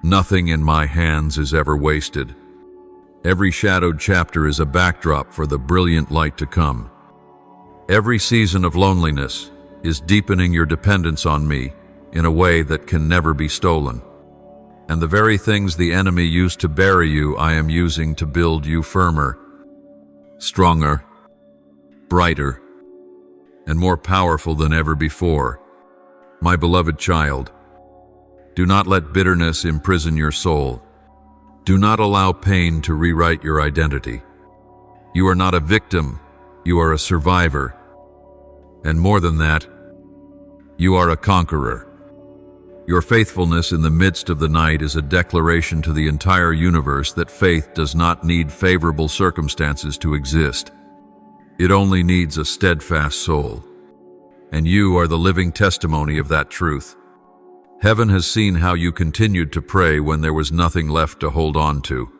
Nothing in my hands is ever wasted. Every shadowed chapter is a backdrop for the brilliant light to come. Every season of loneliness is deepening your dependence on me in a way that can never be stolen. And the very things the enemy used to bury you, I am using to build you firmer, stronger, brighter, and more powerful than ever before. My beloved child, do not let bitterness imprison your soul. Do not allow pain to rewrite your identity. You are not a victim, you are a survivor. And more than that, you are a conqueror. Your faithfulness in the midst of the night is a declaration to the entire universe that faith does not need favorable circumstances to exist. It only needs a steadfast soul. And you are the living testimony of that truth. Heaven has seen how you continued to pray when there was nothing left to hold on to.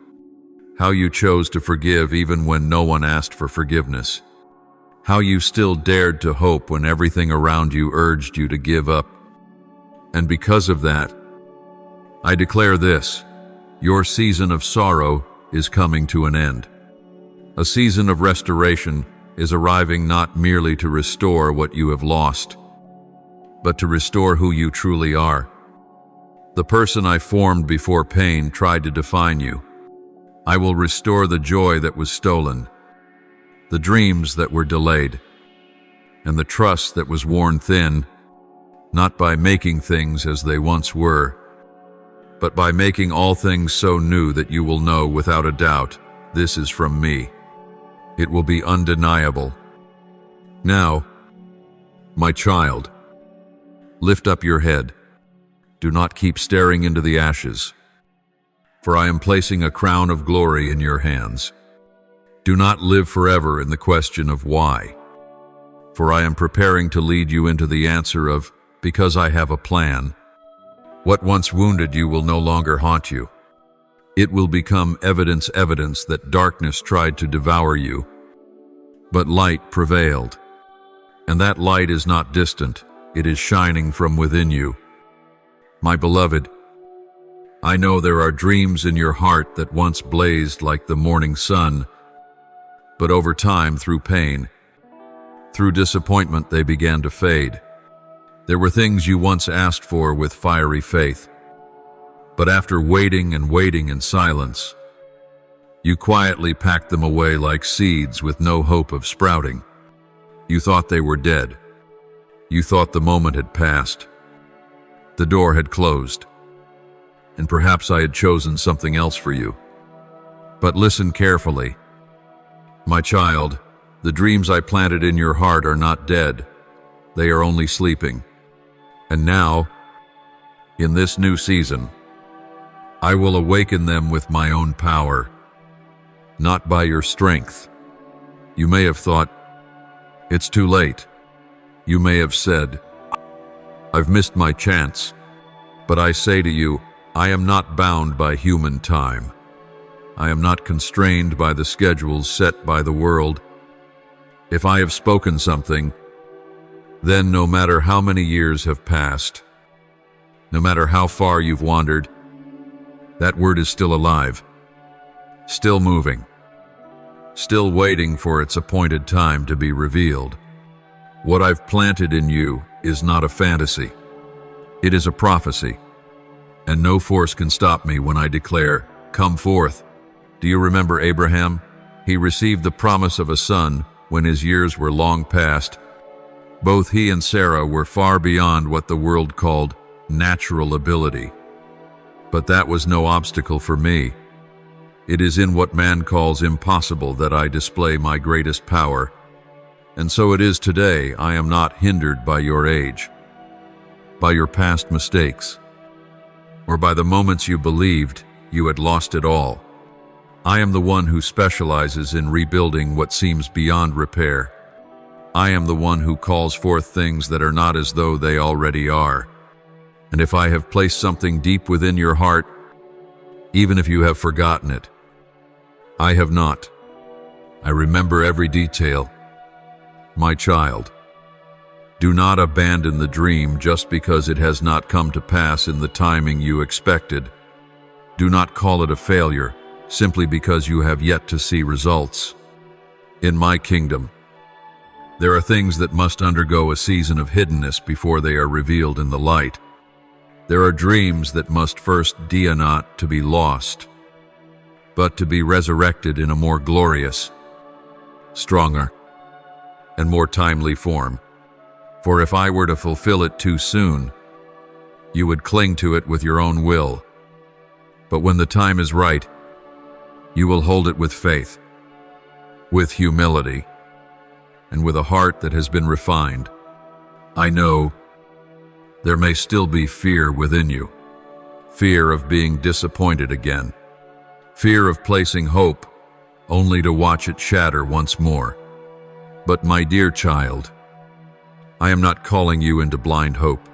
How you chose to forgive even when no one asked for forgiveness. How you still dared to hope when everything around you urged you to give up. And because of that, I declare this: your season of sorrow is coming to an end. A season of restoration is arriving, not merely to restore what you have lost, but to restore who you truly are. The person I formed before pain tried to define you. I will restore the joy that was stolen, the dreams that were delayed, and the trust that was worn thin, not by making things as they once were, but by making all things so new that you will know without a doubt, this is from me. It will be undeniable. Now, my child, lift up your head. Do not keep staring into the ashes, for I am placing a crown of glory in your hands. Do not live forever in the question of why, for I am preparing to lead you into the answer of, because I have a plan. What once wounded you will no longer haunt you. It will become evidence that darkness tried to devour you, but light prevailed. And that light is not distant, it is shining from within you. My beloved, I know there are dreams in your heart that once blazed like the morning sun, but over time, through pain, through disappointment, they began to fade. There were things you once asked for with fiery faith, but after waiting and waiting in silence, You quietly packed them away like seeds with no hope of sprouting. You thought they were dead. You thought the moment had passed. The door had closed. And perhaps I had chosen something else for you. But listen carefully. My child, the dreams I planted in your heart are not dead. They are only sleeping. And now, in this new season, I will awaken them with my own power, not by your strength. You may have thought, it's too late. You may have said, I've missed my chance. But I say to you, I am not bound by human time. I am not constrained by the schedules set by the world. If I have spoken something, then no matter how many years have passed, no matter how far you've wandered, that word is still alive, still moving, still waiting for its appointed time to be revealed. What I've planted in you is not a fantasy. It is a prophecy, and no force can stop me when I declare, come forth. Do you remember Abraham? He received the promise of a son when his years were long past. Both he and Sarah were far beyond what the world called natural ability. But that was no obstacle for me. It is in what man calls impossible that I display my greatest power. And so it is today. I am not hindered by your age, by your past mistakes, or by the moments you believed you had lost it all. I am the one who specializes in rebuilding what seems beyond repair. I am the one who calls forth things that are not as though they already are. And if I have placed something deep within your heart, even if you have forgotten it, I have not. I remember every detail. My child, do not abandon the dream just because it has not come to pass in the timing you expected. Do not call it a failure simply because you have yet to see results. In my kingdom, there are things that must undergo a season of hiddenness before they are revealed in the light. There are dreams that must first die not to be lost, but to be resurrected in a more glorious, stronger, and more timely form. For if I were to fulfill it too soon, you would cling to it with your own will. But when the time is right, you will hold it with faith, with humility, and with a heart that has been refined. I know there may still be fear within you, fear of being disappointed again, fear of placing hope only to watch it shatter once more. But my dear child, I am not calling you into blind hope.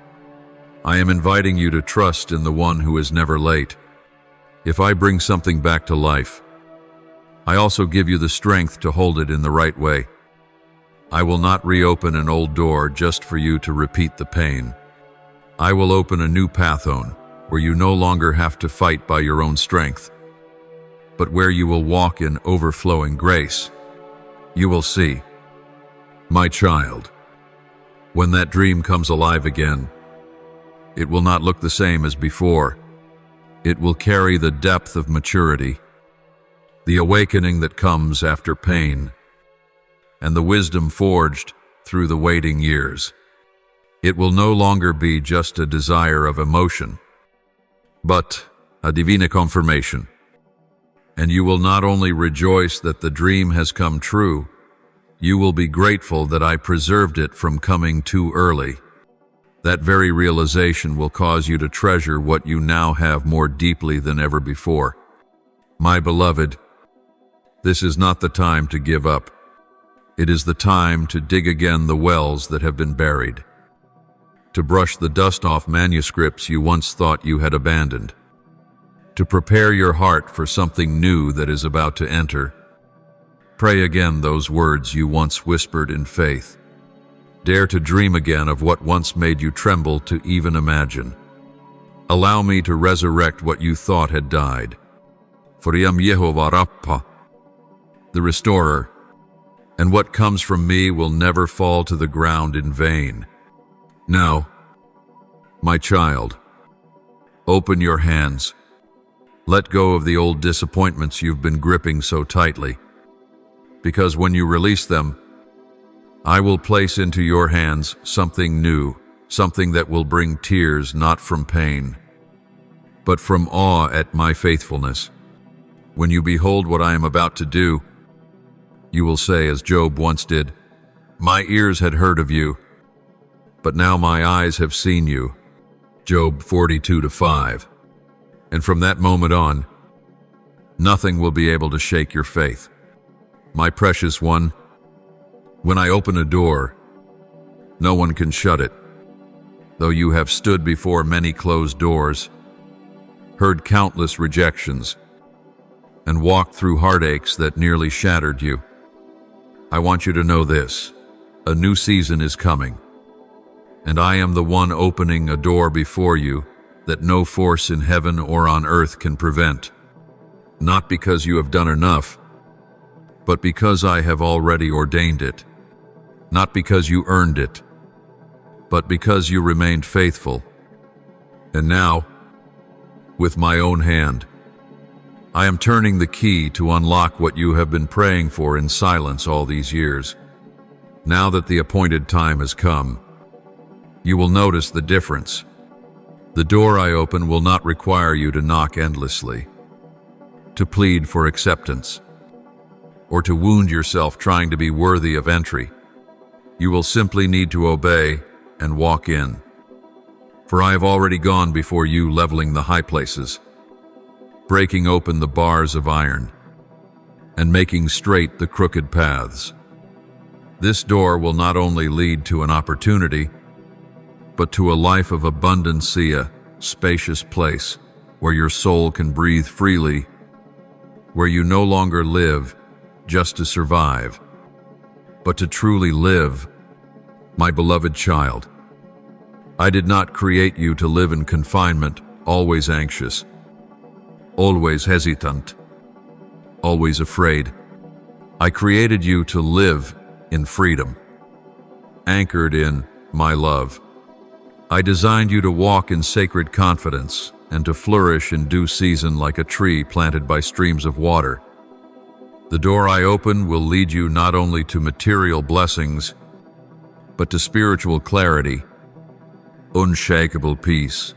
I am inviting you to trust in the one who is never late. If I bring something back to life, I also give you the strength to hold it in the right way. I will not reopen an old door just for you to repeat the pain. I will open a new pathone where you no longer have to fight by your own strength, but where you will walk in overflowing grace. You will see, my child, when that dream comes alive again, it will not look the same as before. It will carry the depth of maturity, the awakening that comes after pain, and the wisdom forged through the waiting years. It will no longer be just a desire of emotion, but a divine confirmation. And you will not only rejoice that the dream has come true, you will be grateful that I preserved it from coming too early. That very realization will cause you to treasure what you now have more deeply than ever before. My beloved, this is not the time to give up. It is the time to dig again the wells that have been buried, to brush the dust off manuscripts you once thought you had abandoned, to prepare your heart for something new that is about to enter. Pray again those words you once whispered in faith. Dare to dream again of what once made you tremble to even imagine. Allow me to resurrect what you thought had died. For I am Yehovah Rapha, the restorer, and what comes from me will never fall to the ground in vain. Now, my child, open your hands, Let go of the old disappointments you've been gripping so tightly, because when you release them, I will place into your hands something new, something that will bring tears not from pain, but from awe at my faithfulness. When you behold what I am about to do, you will say, as Job once did, "My ears had heard of you, but now my eyes have seen you." Job 42:5. And from that moment on, nothing will be able to shake your faith. My precious one, when I open a door, no one can shut it. Though you have stood before many closed doors, heard countless rejections, and walked through heartaches that nearly shattered you, I want you to know this: a new season is coming, and I am the one opening a door before you that no force in heaven or on earth can prevent. Not because you have done enough, but because I have already ordained it. Not because you earned it, but because you remained faithful. And now, with my own hand, I am turning the key to unlock what you have been praying for in silence all these years. Now that the appointed time has come, you will notice the difference. The door I open will not require you to knock endlessly, to plead for acceptance, or to wound yourself trying to be worthy of entry. You will simply need to obey and walk in. For I have already gone before you, leveling the high places, breaking open the bars of iron, and making straight the crooked paths. This door will not only lead to an opportunity, but to a life of abundance, a spacious place where your soul can breathe freely, where you no longer live just to survive, but to truly live. My beloved child, I did not create you to live in confinement, always anxious, always hesitant, always afraid. I created you to live in freedom, anchored in my love. I designed you to walk in sacred confidence and to flourish in due season like a tree planted by streams of water. The door I open will lead you not only to material blessings, but to spiritual clarity, unshakable peace,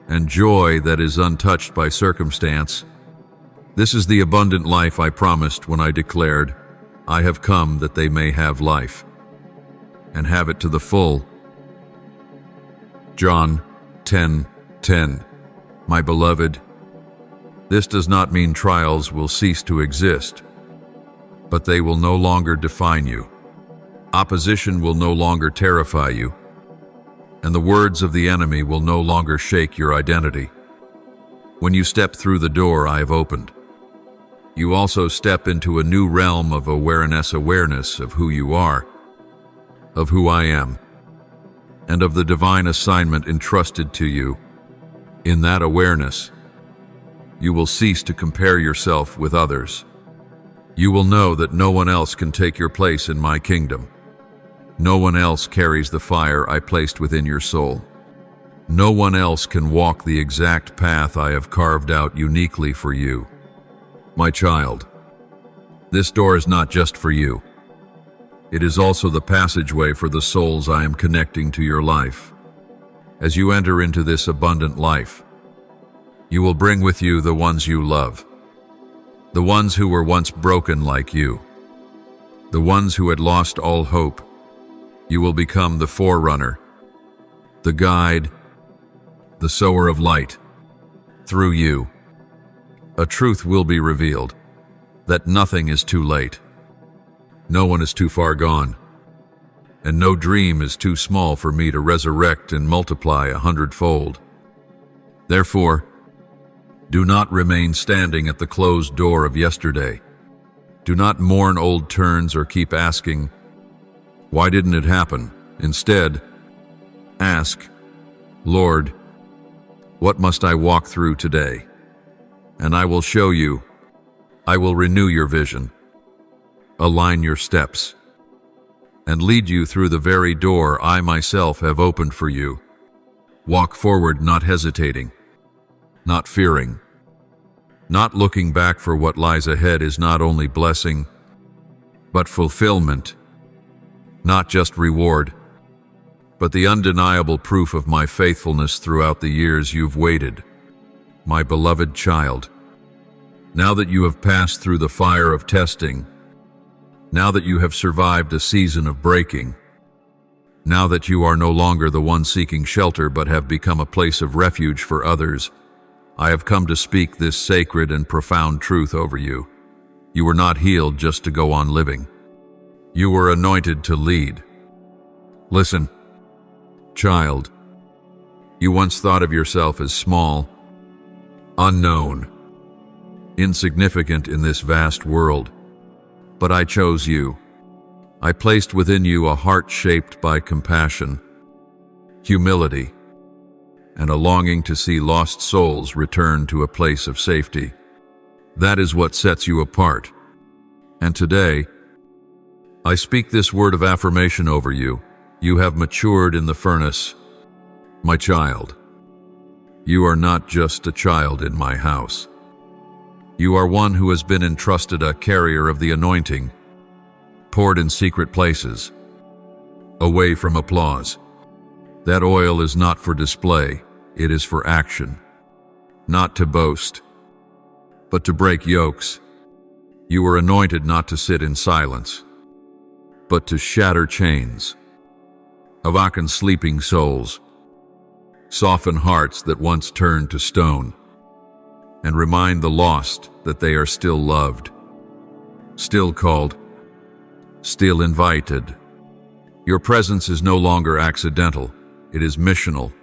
and joy that is untouched by circumstance. This is the abundant life I promised when I declared, "I have come that they may have life, and have it to the full." John 10:10. My beloved, this does not mean trials will cease to exist, but they will no longer define you. Opposition will no longer terrify you, and the words of the enemy will no longer shake your identity. When you step through the door I have opened, you also step into a new realm of awareness of who you are, of who I am, and of the divine assignment entrusted to you. In that awareness, you will cease to compare yourself with others. You will know that no one else can take your place in my kingdom. No one else carries the fire I placed within your soul. No one else can walk the exact path I have carved out uniquely for you. My child, this door is not just for you. It is also the passageway for the souls I am connecting to your life. As you enter into this abundant life, you will bring with you the ones you love, the ones who were once broken like you, the ones who had lost all hope. You will become the forerunner, the guide, the sower of light. Through you, a truth will be revealed, that nothing is too late. No one is too far gone, and no dream is too small for me to resurrect and multiply 100-fold. Therefore, do not remain standing at the closed door of yesterday. Do not mourn old turns or keep asking, "Why didn't it happen?" Instead, ask, "Lord, what must I walk through today?" And I will show you. I will renew your vision, align your steps, and lead you through the very door I myself have opened for you. Walk forward, not hesitating, not fearing, Not looking back for what lies ahead is not only blessing, but fulfillment. Not just reward, but the undeniable proof of my faithfulness throughout the years you've waited. My beloved child, now that you have passed through the fire of testing, now that you have survived a season of breaking, now that you are no longer the one seeking shelter but have become a place of refuge for others, I have come to speak this sacred and profound truth over you. You were not healed just to go on living. You were anointed to lead. Listen, child, you once thought of yourself as small, unknown, insignificant in this vast world, but I chose you. I placed within you a heart shaped by compassion, humility, and a longing to see lost souls return to a place of safety. That is what sets you apart. And today, I speak this word of affirmation over you. You have matured in the furnace. My child, you are not just a child in my house. You are one who has been entrusted a carrier of the anointing, poured in secret places, away from applause. That oil is not for display, it is for action. Not to boast, but to break yokes. You were anointed not to sit in silence, but to shatter chains, awaken sleeping souls, soften hearts that once turned to stone, and remind the lost that they are still loved, still called, still invited. Your presence is no longer accidental, it is missional.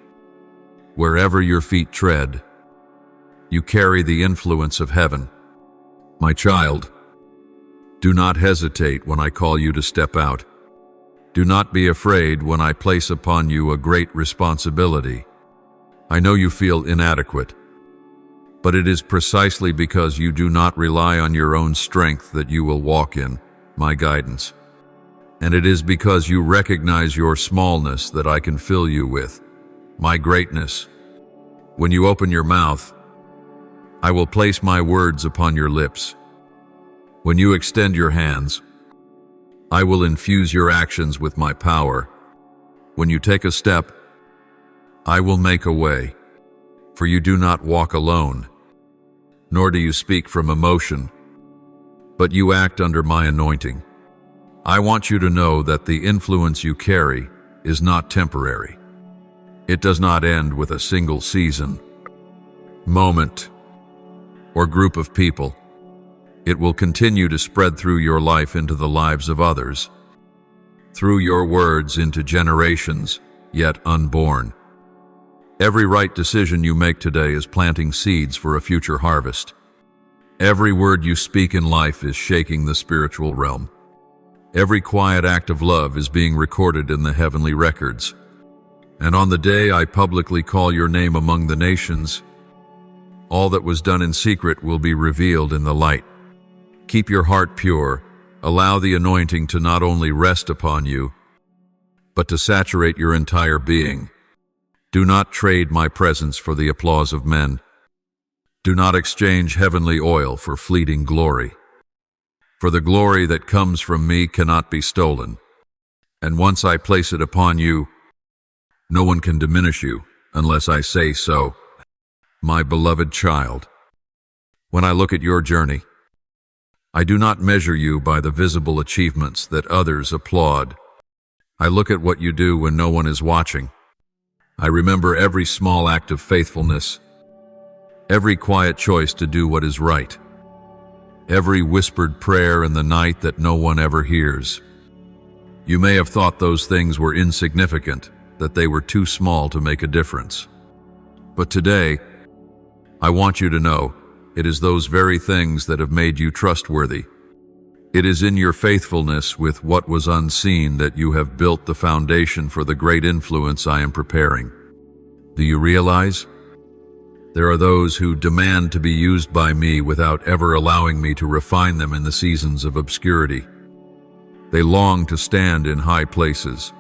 Wherever your feet tread, you carry the influence of heaven. My child, do not hesitate when I call you to step out. Do not be afraid when I place upon you a great responsibility. I know you feel inadequate, but it is precisely because you do not rely on your own strength that you will walk in my guidance. And it is because you recognize your smallness that I can fill you with my greatness. When you open your mouth, I will place my words upon your lips. When you extend your hands, I will infuse your actions with my power. When you take a step, I will make a way. For you do not walk alone, nor do you speak from emotion, but you act under my anointing. I want you to know that the influence you carry is not temporary. It does not end with a single season, moment, or group of people. It will continue to spread through your life into the lives of others, through your words into generations yet unborn. Every right decision you make today is planting seeds for a future harvest. Every word you speak in life is shaking the spiritual realm. Every quiet act of love is being recorded in the heavenly records. And on the day I publicly call your name among the nations, all that was done in secret will be revealed in the light. Keep your heart pure. Allow the anointing to not only rest upon you, but to saturate your entire being. Do not trade my presence for the applause of men. Do not exchange heavenly oil for fleeting glory. For the glory that comes from me cannot be stolen. And once I place it upon you, no one can diminish you unless I say so. My beloved child, when I look at your journey, I do not measure you by the visible achievements that others applaud. I look at what you do when no one is watching. I remember every small act of faithfulness, every quiet choice to do what is right, every whispered prayer in the night that no one ever hears. You may have thought those things were insignificant, that they were too small to make a difference. But today, I want you to know, it is those very things that have made you trustworthy. It is in your faithfulness with what was unseen that you have built the foundation for the great influence I am preparing. Do you realize? There are those who demand to be used by me without ever allowing me to refine them in the seasons of obscurity. They long to stand in high places,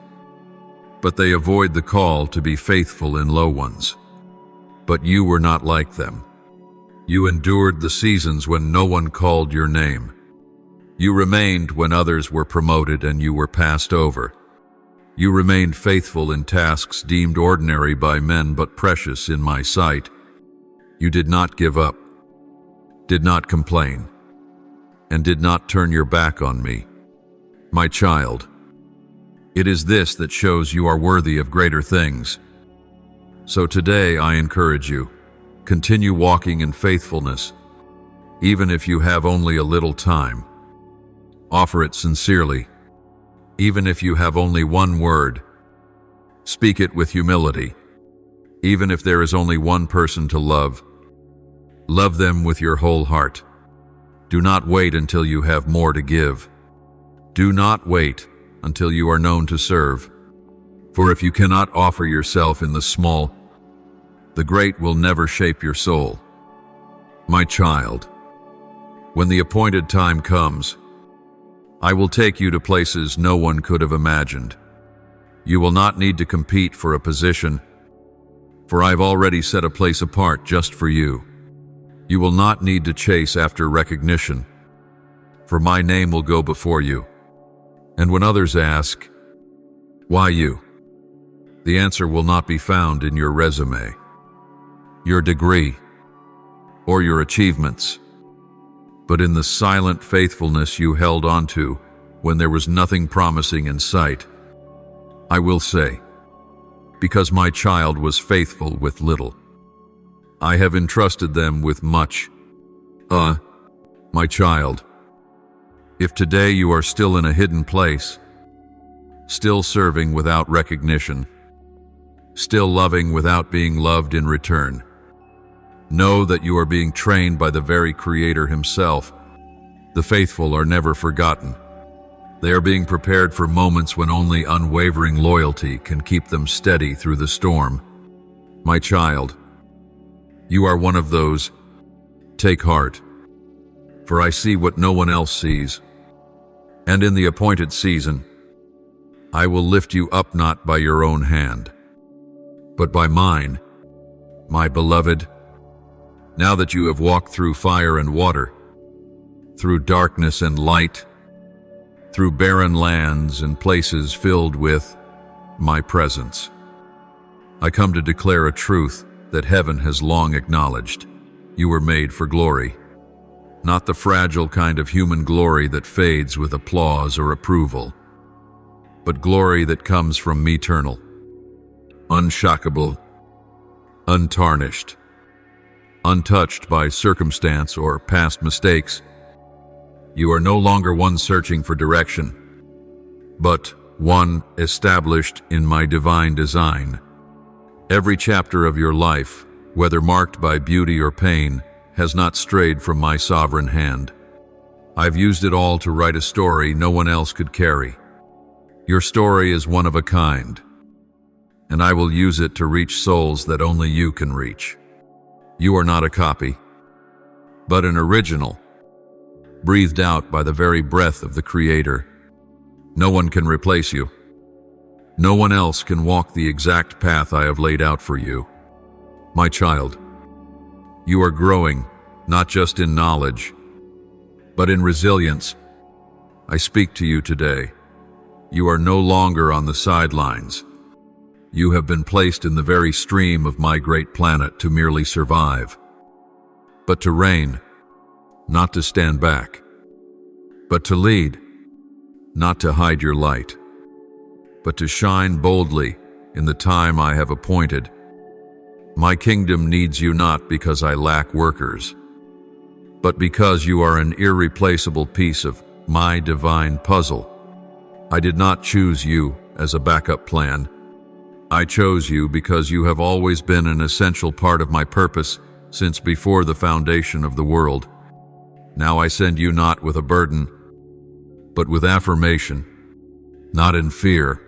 but they avoid the call to be faithful in low ones. But you were not like them. You endured the seasons when no one called your name. You remained when others were promoted and you were passed over. You remained faithful in tasks deemed ordinary by men but precious in my sight. You did not give up, did not complain, and did not turn your back on me. My child, it is this that shows you are worthy of greater things. So today I encourage you, continue walking in faithfulness, even if you have only a little time. Offer it sincerely, even if you have only one word. Speak it with humility, even if there is only one person to love. Love them with your whole heart. Do not wait until you have more to give. Do not wait until you are known to serve. For if you cannot offer yourself in the small, the great will never shape your soul. My child, when the appointed time comes, I will take you to places no one could have imagined. You will not need to compete for a position, for I've already set a place apart just for you. You will not need to chase after recognition, for my name will go before you. And when others ask, "Why you?" the answer will not be found in your resume, your degree, or your achievements, but in the silent faithfulness you held onto when there was nothing promising in sight. I will say, because my child was faithful with little, I have entrusted them with much. My child, if today you are still in a hidden place, still serving without recognition, still loving without being loved in return, know that you are being trained by the very Creator Himself. The faithful are never forgotten. They are being prepared for moments when only unwavering loyalty can keep them steady through the storm. My child, you are one of those. Take heart, for I see what no one else sees. And in the appointed season, I will lift you up not by your own hand, but by mine, my beloved. Now that you have walked through fire and water, through darkness and light, through barren lands and places filled with my presence, I come to declare a truth that heaven has long acknowledged. You were made for glory, not the fragile kind of human glory that fades with applause or approval, but glory that comes from me eternal, unshakable, untarnished, untouched by circumstance or past mistakes. You are no longer one searching for direction, but one established in my divine design. Every chapter of your life, whether marked by beauty or pain, has not strayed from my sovereign hand. I've used it all to write a story no one else could carry. Your story is one of a kind, and I will use it to reach souls that only you can reach. You are not a copy, but an original, breathed out by the very breath of the Creator. No one can replace you. No one else can walk the exact path I have laid out for you. My child, you are growing, not just in knowledge, but in resilience. I speak to you today. You are no longer on the sidelines. You have been placed in the very stream of my great planet to merely survive, but to reign, not to stand back, but to lead, not to hide your light, but to shine boldly in the time I have appointed. My kingdom needs you not because I lack workers, but because you are an irreplaceable piece of my divine puzzle. I did not choose you as a backup plan. I chose you because you have always been an essential part of my purpose since before the foundation of the world. Now I send you not with a burden, but with affirmation, not in fear,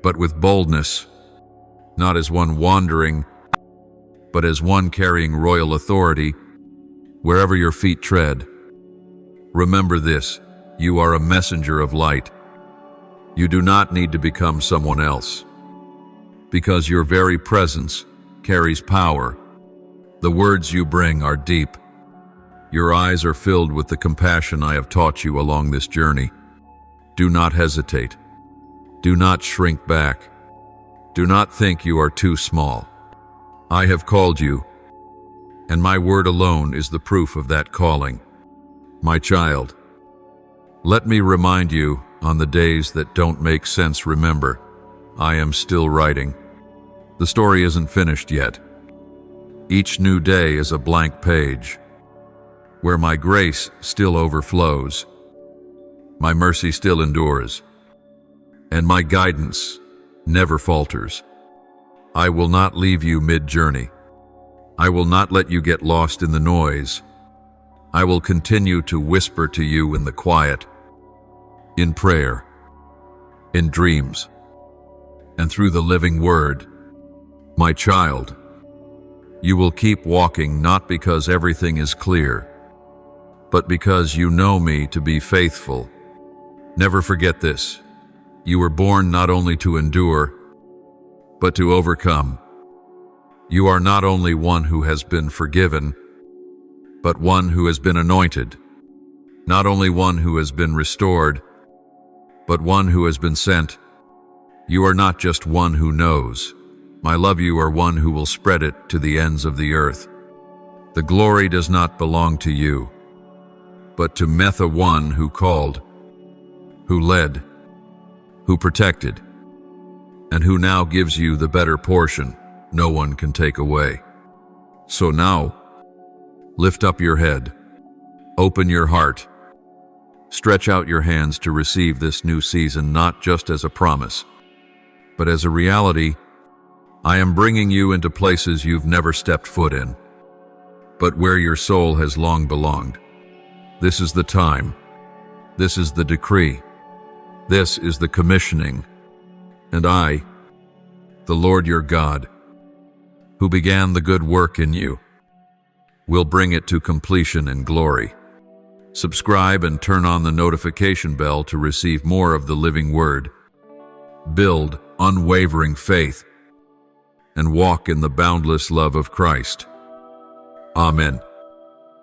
but with boldness, not as one wandering, but as one carrying royal authority wherever your feet tread. Remember this, you are a messenger of light. You do not need to become someone else, because your very presence carries power, The words you bring are deep. Your eyes are filled with the compassion I have taught you along this journey. Do not hesitate. Do not shrink back. Do not think you are too small. I have called you, and my word alone is the proof of that calling. My child, let me remind you, on the days that don't make sense, remember, I am still writing. The story isn't finished yet. Each new day is a blank page, where my grace still overflows, my mercy still endures, and my guidance never falters. I will not leave you mid-journey. I will not let you get lost in the noise. I will continue to whisper to you in the quiet, in prayer, in dreams, and through the living word. My child, you will keep walking not because everything is clear, but because you know me to be faithful. Never forget this. You were born not only to endure, but to overcome. You are not only one who has been forgiven, but one who has been anointed. Not only one who has been restored, but one who has been sent. You are not just one who knows. My love, you are one who will spread it to the ends of the earth. The glory does not belong to you, but to Metha, one who called, who led, who protected, and who now gives you the better portion no one can take away. So now, lift up your head, open your heart, stretch out your hands to receive this new season, not just as a promise, but as a reality. I am bringing you into places you've never stepped foot in, but where your soul has long belonged. This is the time. This is the decree. This is the commissioning. And I, the Lord your God, who began the good work in you, will bring it to completion in glory. Subscribe and turn on the notification bell to receive more of the living word. Build unwavering faith and walk in the boundless love of Christ. Amen.